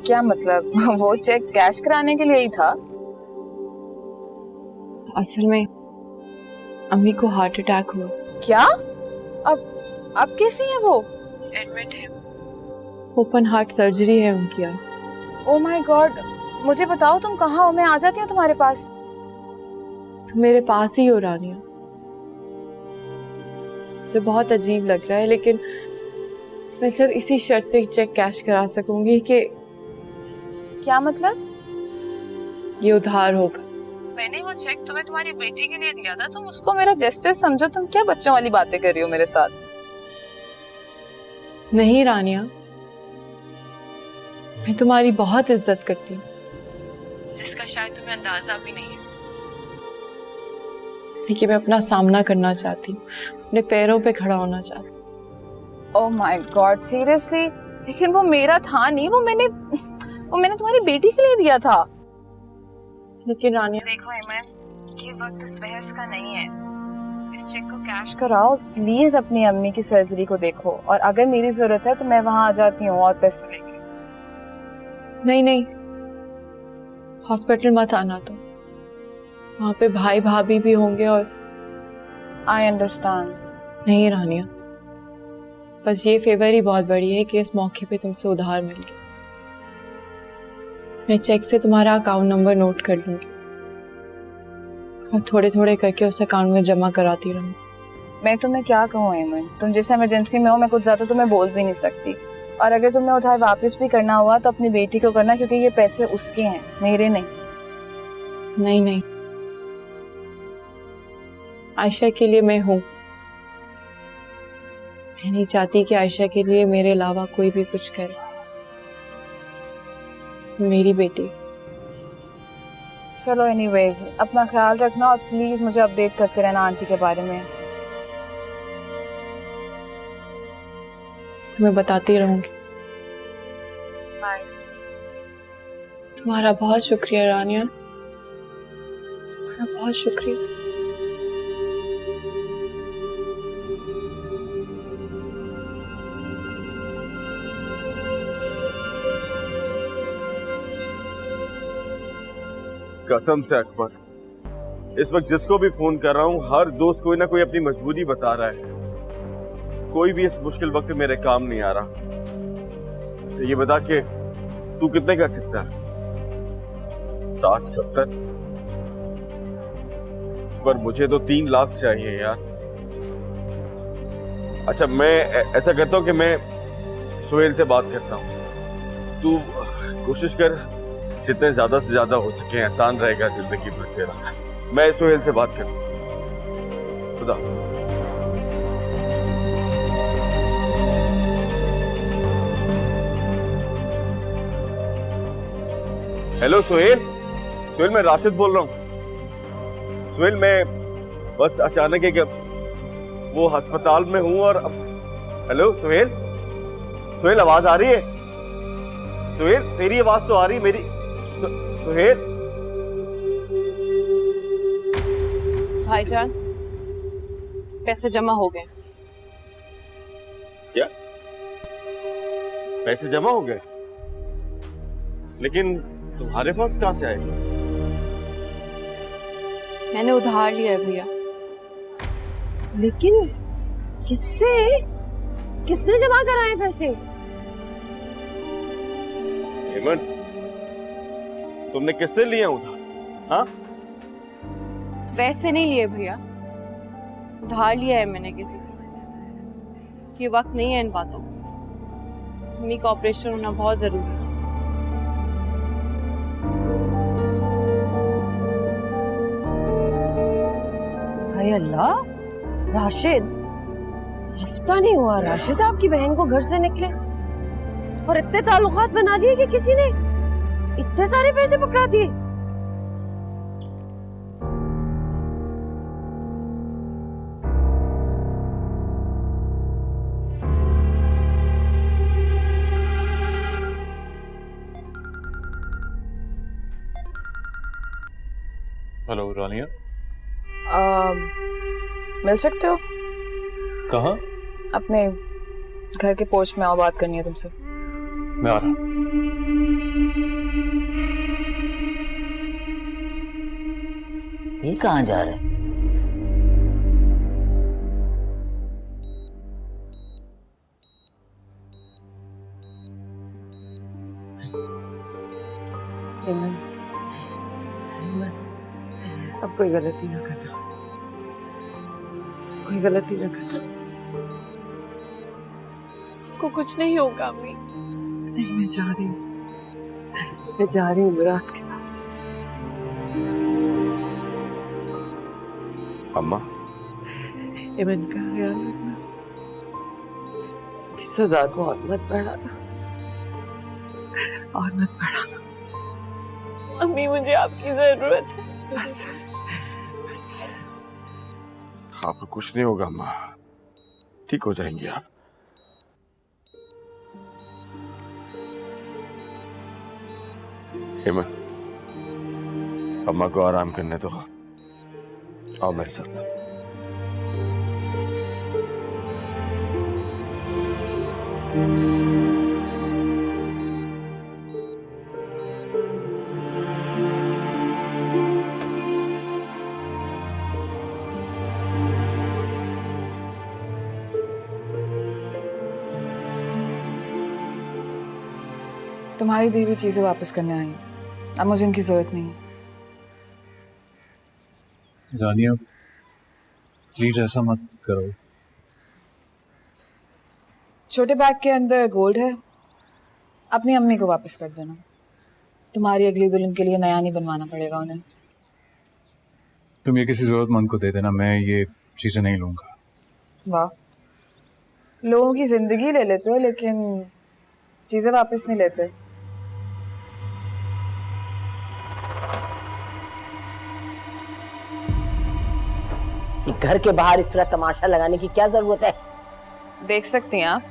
क्या मतलब? वो चेक कैश कराने के लिए ही था? असल में अम्मी को हार्ट अटैक हुआ। क्या? अब कैसी है वो? एडमिट है, ओपन हार्ट सर्जरी है उनकी यार। ओह माय गॉड, मुझे बताओ तुम कहाँ हो, मैं आ जाती हूँ तुम्हारे पास। तुम मेरे पास ही हो रानिया। मुझे बहुत अजीब लग रहा है, लेकिन मैं सिर्फ इसी शर्त पे चेक कैश करा सकूंगी कि क्या मतलब? ये उधार होगा। मैंने वो चेक तुम्हें तुम्हारी बेटी के लिए दिया था, तुम उसको मेरा जेस्चर समझो। तुम क्या बच्चों वाली बातें कर रही हो मेरे साथ? नहीं रानिया, मैं तुम्हारी बहुत इज्जत करती हूँ, जिसका शायद तुम्हें अंदाजा भी नहीं है। लेकिन मैं अपना सामना करना चाहती हूँ, अपने पैरों पे खड़ा होना चाहती हूँ। ओह माय गॉड, सीरियसली? लेकिन वो मेरा था नहीं, वो मैंने तुम्हारी बेटी के लिए दिया था। लेकिन रानिया देखो ईमान, ये वक्त इस बहस का नहीं है। इस चेक को कैश कराओ, प्लीज अपनी अम्मी की सर्जरी को देखो, और अगर मेरी जरूरत है तो मैं वहां आ जाती हूँ और पैसे लेके। नहीं नहीं, हॉस्पिटल मत आना, तो वहां पे भाई भाभी भी होंगे। और आई अंडरस्टैंड। नहीं रानिया, बस ये फेवर ही बहुत बड़ी है कि इस मौके पे तुमसे उधार मिल गया। मैं चेक से तुम्हारा अकाउंट नंबर नोट कर लूंगी और थोड़े थोड़े करके उस अकाउंट में जमा कराती रहूंगी। मैं तुम्हें क्या कहूँ ईमान, तुम जिस इमरजेंसी में हो, मैं कुछ ज्यादा तुम्हें बोल भी नहीं सकती। और अगर तुमने उधार वापस भी करना हुआ तो अपनी बेटी को करना, क्योंकि ये पैसे उसके हैं, मेरे नहीं। नहीं नहीं, आयशा के लिए मैं हूं। मैं नहीं चाहती कि आयशा के लिए मेरे अलावा कोई भी कुछ करे। मेरी बेटी। चलो एनीवेज, अपना ख्याल रखना और प्लीज मुझे अपडेट करते रहना आंटी के बारे में। मैं बताती रहूंगी। बाय। तुम्हारा बहुत शुक्रिया रानिया, तुम्हारा बहुत शुक्रिया। कसम से अकबर, इस वक्त जिसको भी फोन कर रहा हूँ, हर दोस्त कोई ना कोई अपनी मजबूरी बता रहा है। कोई भी इस मुश्किल वक्त में मेरे काम नहीं आ रहा। तो ये बता के तू कितने कर सकता है? 60-70? पर मुझे तो 3 लाख चाहिए यार। अच्छा, मैं ऐसा करता हूँ कि मैं सुहेल से बात करता हूँ। तू कोशिश कर जितने ज्यादा से ज्यादा हो सके, आसान रहेगा जिंदगी भर तेरा। मैं सुहेल से बात करूँ। खुदा हाफिज। हेलो सुहेल। सुहेल, मैं राशिद बोल रहा हूँ। सुहेल, मैं बस अचानक एक वो अस्पताल में हूँ और हेलो सुहेल, सुहेल आवाज आ रही है? सुहेल तेरी आवाज तो आ रही, मेरी सुहेल। भाईजान, पैसे जमा हो गए। क्या पैसे जमा हो गए? लेकिन तुम्हारे पास कहां से आए पैसे? मैंने उधार लिया है भैया। लेकिन किससे? किसने जमा कराए पैसे? हेमंत, तुमने किससे लिए उधार? हाँ, वैसे नहीं लिए भैया, उधार लिया है मैंने किसी से। ये वक्त नहीं है इन बातों का। मम्मी का ऑपरेशन होना बहुत जरूरी है। हाय अल्लाह, राशिद, हफ्ता नहीं हुआ राशिद आपकी बहन को घर से निकले और इतने ताल्लुकात बना लिए कि किसी ने इतने सारे पैसे पकड़ा दिए। हेलो रानिया, मिल सकते हो? कहाँ? अपने घर के पोर्च में आओ, बात करनी है तुमसे। मैं आ रहा। ये कहाँ जा रहे हैं? हेमंत, हेमंत, अब कोई गलती ना करना, कोई गलती ना करना। को कुछ नहीं होगा अम्मी। नहीं, मैं जा रही हूँ, मैं जा रही हूँ मुराद के पास। अम्मा, हेमंत का ख्याल रखना, इसकी सजा को और मत बढ़ाना, और मत बढ़ाना। अम्मी, मुझे आपकी जरूरत है। बस बस। आपको कुछ नहीं होगा अम्मा, ठीक हो जाएंगे आप। हेमंत, अम्मा को आराम करने दो, आओ मेरे साथ। तुम्हारी दी हुई चीजें वापस करने आई हूँ, अब मुझे इनकी जरूरत नहीं है। रानिया, प्लीज ऐसा मत करो। छोटे बैग के अंदर गोल्ड है, अपनी अम्मी को वापस कर देना। तुम्हारी अगली दुल्हन के लिए नया नहीं बनवाना पड़ेगा उन्हें। तुम ये किसी जरूरतमंद को दे देना, मैं ये चीजें नहीं लूंगा। वाह, लोगों की जिंदगी ले लेते हो लेकिन चीजें वापस नहीं लेते। घर के बाहर इस तरह तमाशा लगाने की क्या जरूरत है? देख सकती हैं आप,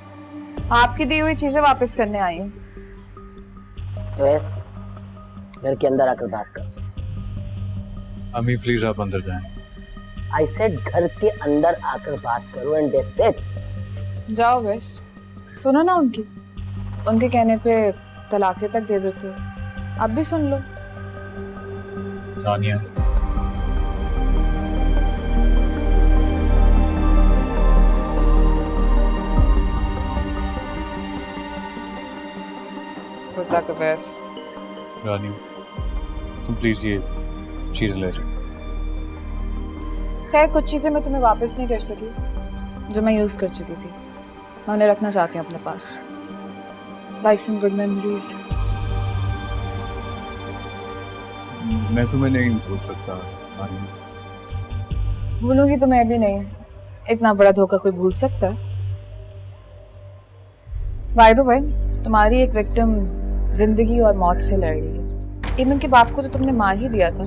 आपकी दी हुई चीजें वापस करने आई हूँ। वैस, घर के अंदर आकर बात कर। अम्मी प्लीज आप अंदर जाएं। आई सेड घर के अंदर आकर बात करो एंड दैट्स इट। जाओ वैस, सुनो ना उनके कहने पे तलाकें तक दे देते हो, अब भी सुन लो। रानिया, रानिया, तुम प्लीज ये चीजें ले जाओ। खैर, कुछ चीजें मैं तुम्हें वापस नहीं कर सकी जो मैं यूज कर चुकी थी, मैं उन्हें रखना चाहती हूँ अपने पास, लाइक सम गुड मेमोरीज। मैं तुम्हें नहीं भूल सकता रानिया। भूलूंगी तो मैं भी नहीं, इतना बड़ा धोखा कोई भूल सकता है? बाय द वे, तुम्हारी एक विक्टिम जिंदगी और मौत से लड़ रही है। इमन के बाप को तो तुमने मार ही दिया था।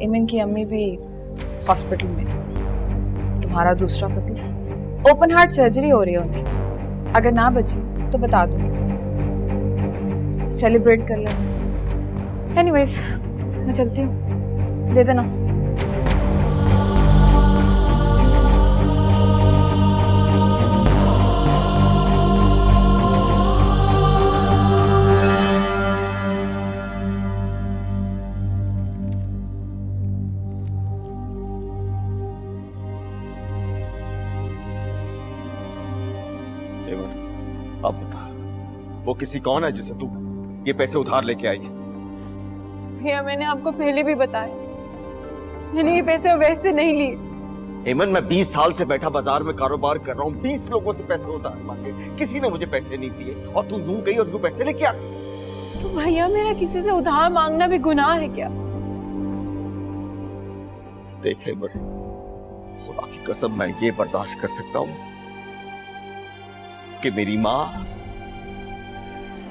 इमन की अम्मी भी हॉस्पिटल में, तुम्हारी तुम्हारा दूसरा कत्ल। ओपन हार्ट सर्जरी हो रही है उनकी, अगर ना बची तो बता दूंगी, सेलिब्रेट कर लेना। एनीवेज मैं चलती हूँ, दे देना। अब बता, वो किसी कौन है जिसे तू ये पैसे उधार लेके आई है? भैया मैंने आपको पहले भी बताया, मैंने ये पैसे वैसे नहीं लिए। हेमंत, मैं 20 साल से बैठा बाजार में कारोबार कर रहा हूँ, 20 लोगों से पैसे उधार मांगे, किसी ने मुझे पैसे नहीं दिए, और तू यूं गई और यूं पैसे लेके आ। तो भैया मेरा किसी से उधार मांगना भी गुनाह है क्या? देख हेमंत, खुदा की कसम मैं ये बर्दाश्त कर सकता हूँ कि मेरी माँ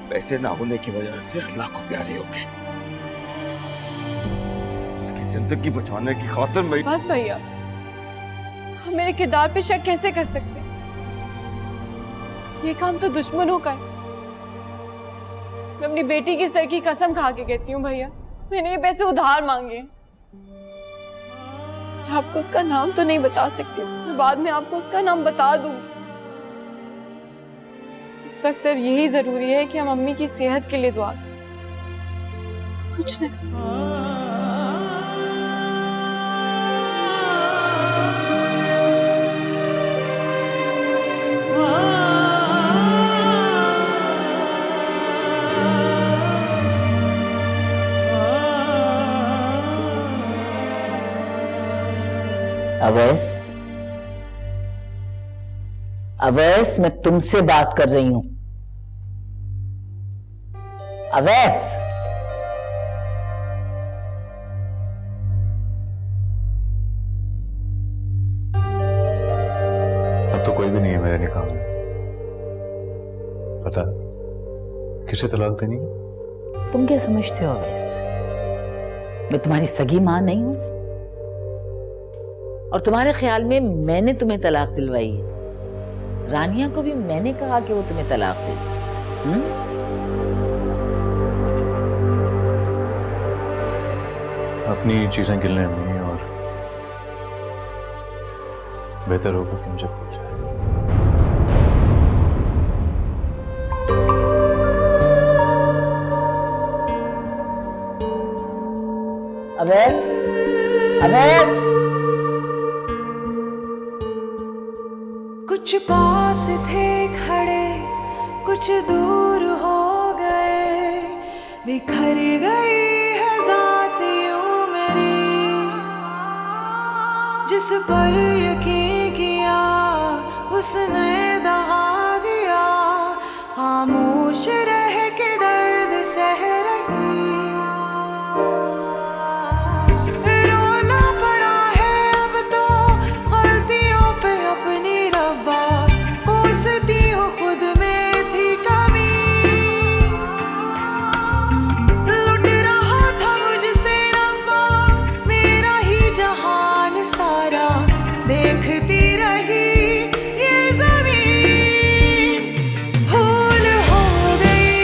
पैसे ना होने की वजह से अल्लाह को प्यारी हो गई। उसकी जिंदगी बचाने की खातिर मैं बस भैया, हम मेरे किरदार पे शक कैसे कर सकते? ये काम तो दुश्मनों का है। मैं अपनी बेटी की सर की कसम खा के कहती हूँ भैया, मैंने ये पैसे उधार मांगे। मैं आपको उसका नाम तो नहीं बता सकती, मैं बाद में आपको उसका नाम बता दूंगी। इस वक्त सिर्फ यही जरूरी है कि हम अम्मी की सेहत के लिए दुआ करें, कुछ नहीं। अवैस, अवैस, मैं तुमसे बात कर रही हूं। अवैस, अब तो कोई भी नहीं है मेरे निकाह में। पता किसे तलाक देनी है? तुम क्या समझते हो अवैस, मैं तुम्हारी सगी मां नहीं हूं? और तुम्हारे ख्याल में मैंने तुम्हें तलाक दिलवाई है? रानिया को भी मैंने कहा कि वो तुम्हें तलाक दे दे। अपनी चीजें गिन लें अम्मी, और बेहतर होगा कि मुझे भूल जाए। अवैस, अवैस, कुछ पास थे खड़े, कुछ दूर हो गए, बिखर गई है ज़ात यूं मेरी, जिस पर यकीन किया उसने दगा दिया, खामोश रह के दर्द सह रही। रोना पड़ा है अब तो गलतियों पे अपनी रब्बा, कोसती हूँ खुद में थी कमी, लुट रहा था मुझसे रब्बा मेरा ही जहान सारा, देखती रही ये ज़मीन, भूल हो गई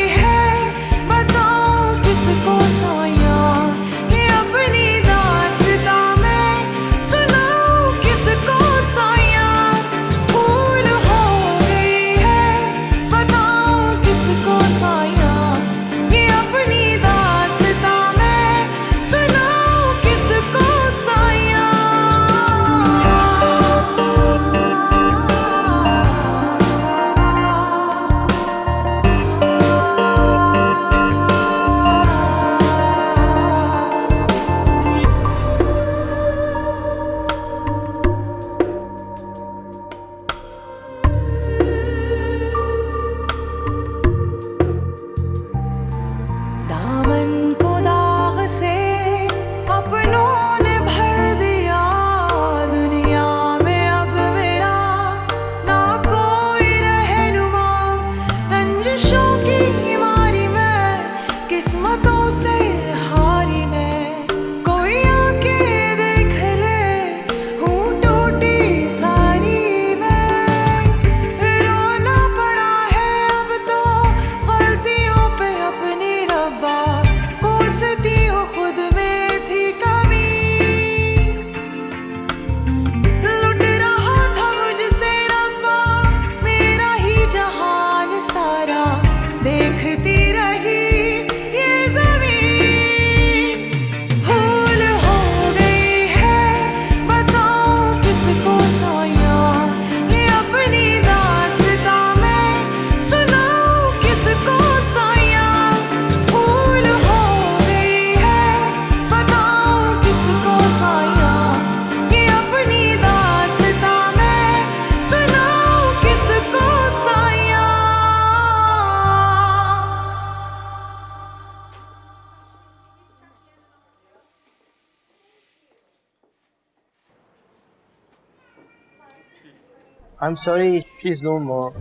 I'm sorry, she's no more.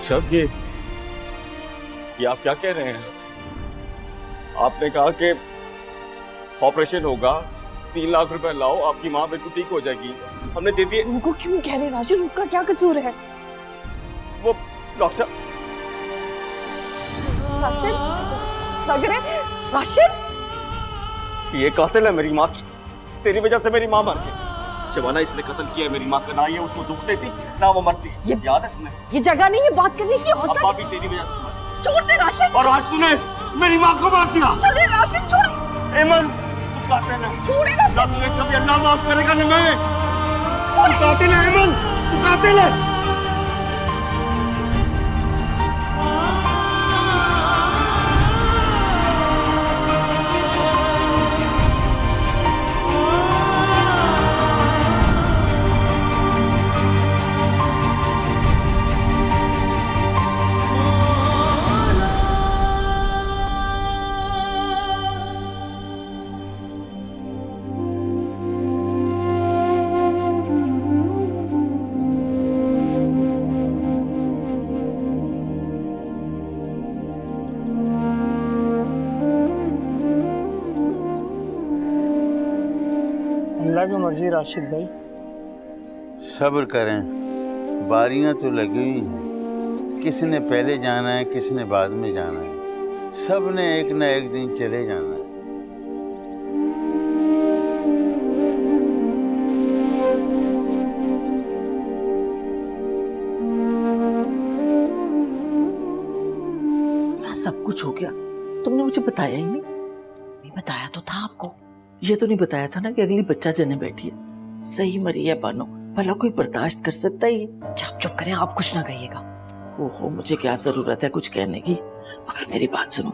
सब ये आप क्या कह रहे हैं? आपने कहा कि ऑपरेशन होगा, 3 लाख रुपए लाओ, आपकी माँ बिल्कुल ठीक हो जाएगी। हमने दे दिए। उनको क्यों कह रहे राशिद? उनका क्या कसूर है? वो डॉक्टर राशिद, सागर है राशिद। ये कातिल है मेरी माँ की। तेरी वजह से मेरी माँ मर गई। शबाना, इसने कत्ल किया मेरी माँ का। ना ये उसको दुख देती, ना वो मरती। ये याद है तुम्हें? ये जगह नहीं है बात करने की। हौसला भी तेरी वजह से मरी। छोड़ दे राशिद। और आज तूने मेरी माँ को मार दिया। चले राशिद, छोड़े। एमन, तू कातिल है। छोड़े राशिद। ना तुझे कभी अल्लाह माफ करेगा ना मैं। तू कातिल है एमन, तू कातिल है। अल्लाह की मर्जी राशिद भाई। सब्र करें, बारियां तो लगी हुई हैं। किसने पहले जाना है, किसने बाद में जाना है। सब ने एक न एक दिन चले जाना है। सब कुछ हो गया, तुमने मुझे बताया ही नहीं। नहीं बताया तो था आपको। ये तो नहीं बताया था ना कि अगली बच्चा जने बैठी है। सही मरी है बानो, भला कोई बर्दाश्त कर सकता ही? आप चुप करें, आप कुछ ना कहिएगा। ओहो, मुझे क्या जरूरत है कुछ कहने की। मगर मेरी बात सुनो,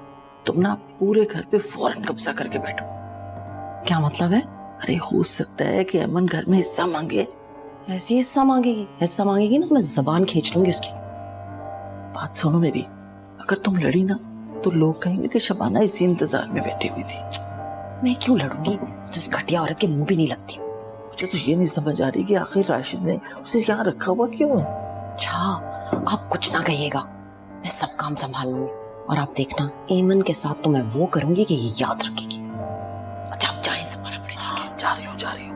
तुम ना पूरे घर पे फौरन कब्जा करके बैठो। क्या मतलब है? अरे हो सकता है कि अमन घर में हिस्सा मांगे। ऐसी हिस्सा मांगेगी? हिस्सा मांगेगी ना तो मैं जबान खींच लूंगी उसकी। बात सुनो मेरी, अगर तुम लड़ी ना तो लोग कहेंगे कि शबाना इसी इंतजार में बैठी हुई थी। मैं क्यों लड़ूंगी? तो इस घटिया औरत के मुंह भी नहीं लगती। मुझे तो ये नहीं समझ आ रही कि आखिर राशिद ने उसे यहाँ रखा हुआ क्यों है। अच्छा, आप कुछ ना कहिएगा, मैं सब काम संभाल लूंगी। और आप देखना, एमन के साथ तो मैं वो करूंगी कि ये याद रखेगी। अच्छा आप जाएं, सब बड़ा बड़े जाके। जा रही हूँ, जा रही हूँ।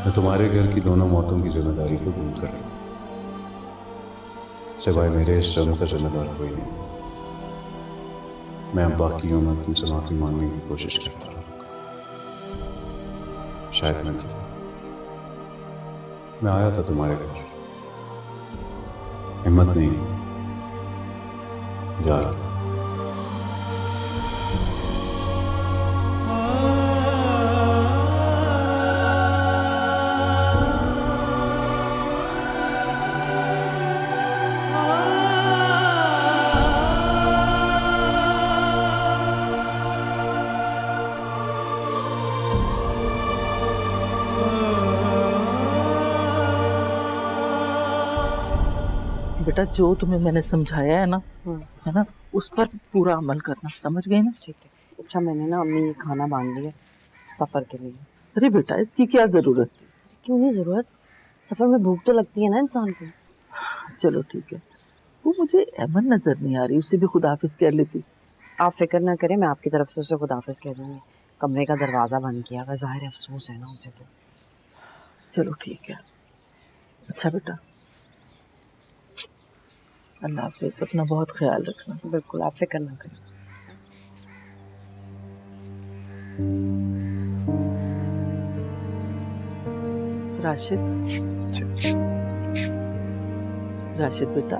मैं तुम्हारे घर की दोनों मौतों की जिम्मेदारी को दूर कर लूँ। सिवाय मेरे इस जन्म का जिम्मेदार कोई नहीं। मैं अब बाकी उम्र तुमसे माफी मांगने की कोशिश करता हूँ। शायद मैं आया था तुम्हारे घर, हिम्मत नहीं, जा रहा। बेटा जो तुम्हें मैंने समझाया है ना, है ना, उस पर पूरा अमल करना, समझ गई ना? ठीक है। अच्छा मैंने ना अम्मी खाना बांध दिया सफर के लिए। अरे बेटा इसकी क्या जरूरत थी? क्यों नहीं जरूरत, सफर में भूख तो लगती है ना इंसान को। चलो ठीक है, वो मुझे एमन नजर नहीं आ रही, उसे भी खुदाफिज कह लेती। आप फिक्र ना करें, मैं आपकी तरफ से उसे खुदाफिज कह दूंगी। कमरे का दरवाजा बंद किया, वह जाहिर अफसोस है ना उसे तो। चलो ठीक है। अच्छा बेटा, अल्लाह हाफिज, अपना बहुत ख्याल रखना। बिल्कुल, आप फिक्र ना करें। राशिद, राशिद बेटा,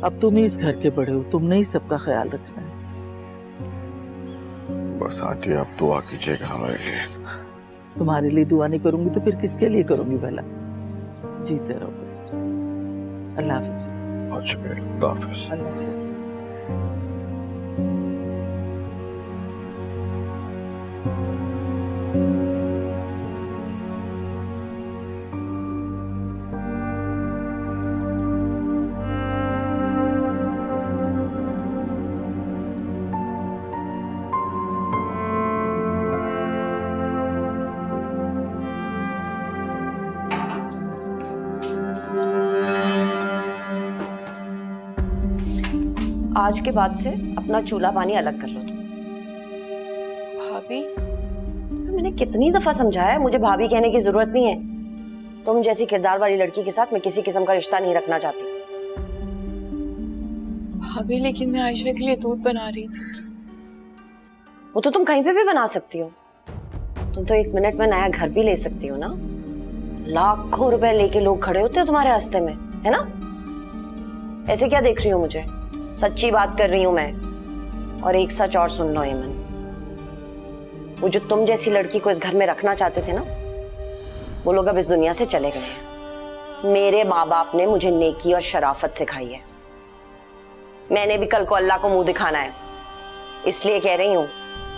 अब तुम ही इस घर के बड़े हो, तुमने ही सबका ख्याल रखना है। बस आंटी आप दुआ कीजिएगा हमारे लिए। तुम्हारे लिए दुआ नहीं करूंगी तो फिर किसके लिए करूंगी भला? जीते रहो बस। अल्लाह हाफिज। बहुत शुक्रिया, अल्लाह हाफिज। अल्लाह हाफिज। आज के बाद से अपना चूल्हा पानी अलग कर लो तुम। भाभी, मैंने कितनी दफा समझाया है, मुझे भाभी कहने की जरूरत नहीं है। तुम जैसी किरदार वाली लड़की के साथ मैं किसी किस्म का रिश्ता नहीं रखना चाहती। भाभी लेकिन मैं आयशा के लिए दूध बना रही थी। वो तो तुम कहीं पे भी बना सकती हो। तुम तो 1 मिनट में नया घर भी ले सकती हो ना। लाखों रुपए लेके लोग खड़े होते हो तुम्हारे रास्ते में, है ना? ऐसे क्या देख रही हो मुझे? सच्ची बात कर रही हूं मैं। और एक सच और सुन लो एमन, वो जो तुम जैसी लड़की को इस घर में रखना चाहते थे ना, वो लोग अब इस दुनिया से चले गए हैं। मेरे माँ बाप ने मुझे नेकी और शराफत सिखाई है। मैंने भी कल को अल्लाह को मुंह दिखाना है, इसलिए कह रही हूं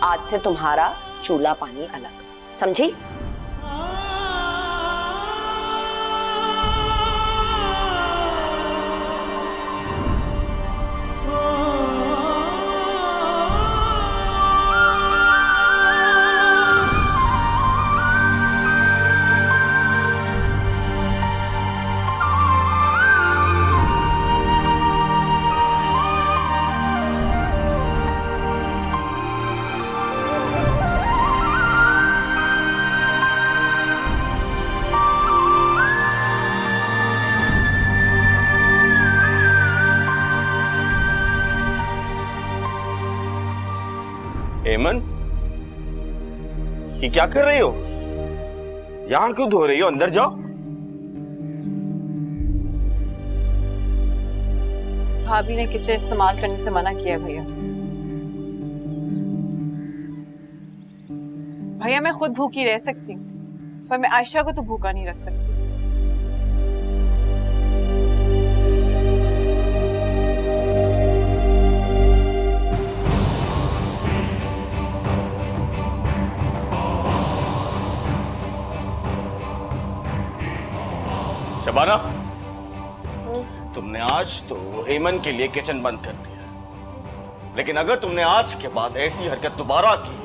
आज से तुम्हारा चूल्हा पानी अलग, समझी? एमन, ये क्या कर रही हो? यहां क्यों धो रही हो? अंदर जाओ। भाभी ने किचन इस्तेमाल करने से मना किया है भैया। भैया मैं खुद भूखी रह सकती हूँ, पर मैं आयशा को तो भूखा नहीं रख सकती। शबाना, तुमने आज तो एमन के लिए किचन बंद कर दिया, लेकिन अगर तुमने आज के बाद ऐसी हरकत दोबारा की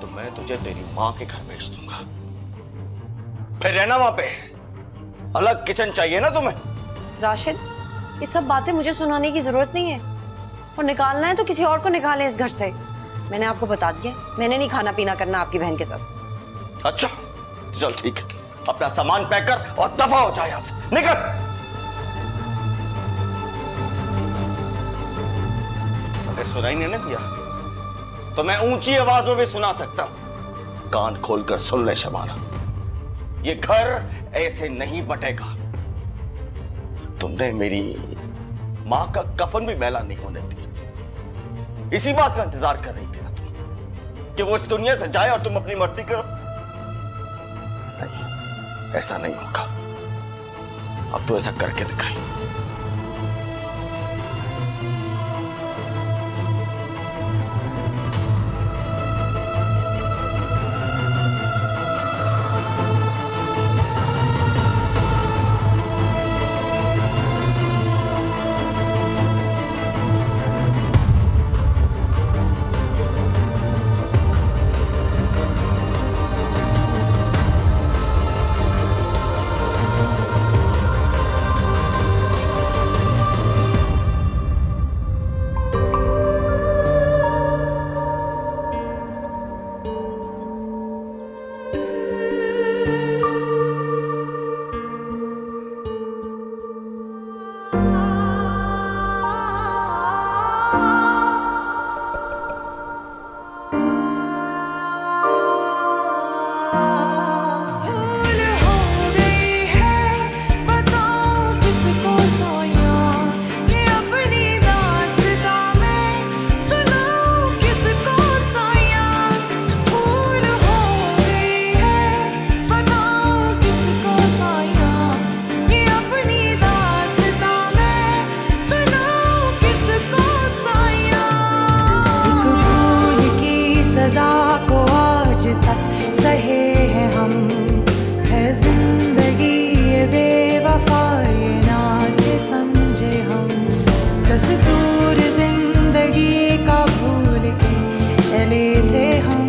तो मैं तुझे तेरी मां के घर भेज दूंगा। फिर रहना वहां पे, अलग किचन चाहिए ना तुम्हें? राशिद, ये सब बातें मुझे सुनाने की जरूरत नहीं है। और निकालना है तो किसी और को निकालें इस घर से। मैंने आपको बता दिया, मैंने नहीं खाना पीना करना आपकी बहन के साथ। अच्छा चल ठीक है, अपना सामान पैक कर और दफा हो जाए यहां से, निकल। अगर सुनाई नहीं दिया तो मैं ऊंची आवाज में भी सुना सकता हूं। कान खोलकर सुन ले शबाना, ये घर ऐसे नहीं बटेगा। तुमने मेरी मां का कफन भी मैला नहीं होने दिया। इसी बात का इंतजार कर रही थी ना तुम, कि वो इस दुनिया से जाए और तुम अपनी मर्जी करो? नहीं, ऐसा नहीं होगा। अब तो ऐसा करके दिखाई। सजा को आज तक सहे हैं हम। है जिंदगी ये बेवफा ये नात समझे हम। दस्तूर जिंदगी का भूल के चले थे हम।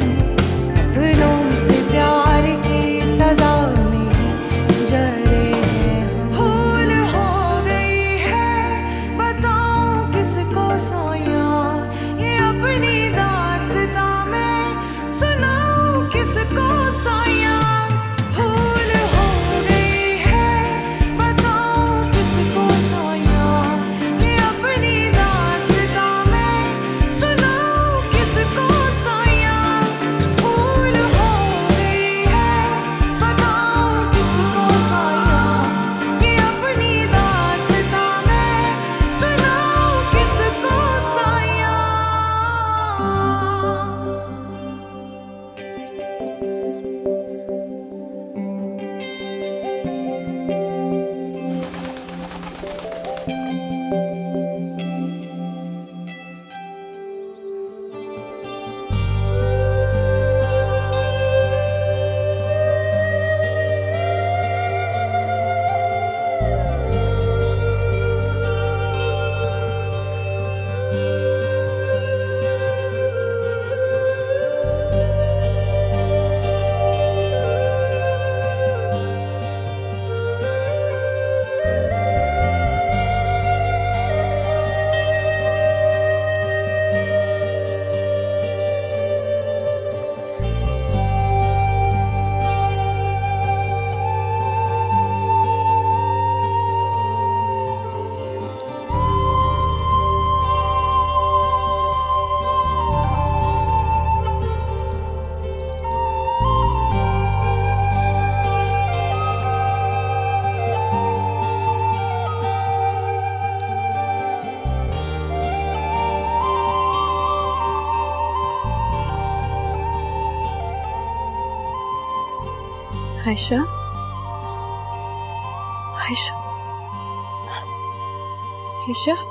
अपनों से प्यार की सजा में ही जले हैं हम। भूल हो गई है बताऊं किसको सोया। ये अपनी दास्तां में सुनाऊं किसको सोया। भूल हो गई है बताऊं किसको सोया। ये अपनी दास्तां में सुनाऊं किसको सोया। भूल हो गई है बताऊं किसको सोया। ये अपनी दास्तां में सुनाऊं किसको सोया। आयशा, आयशा, आयशा।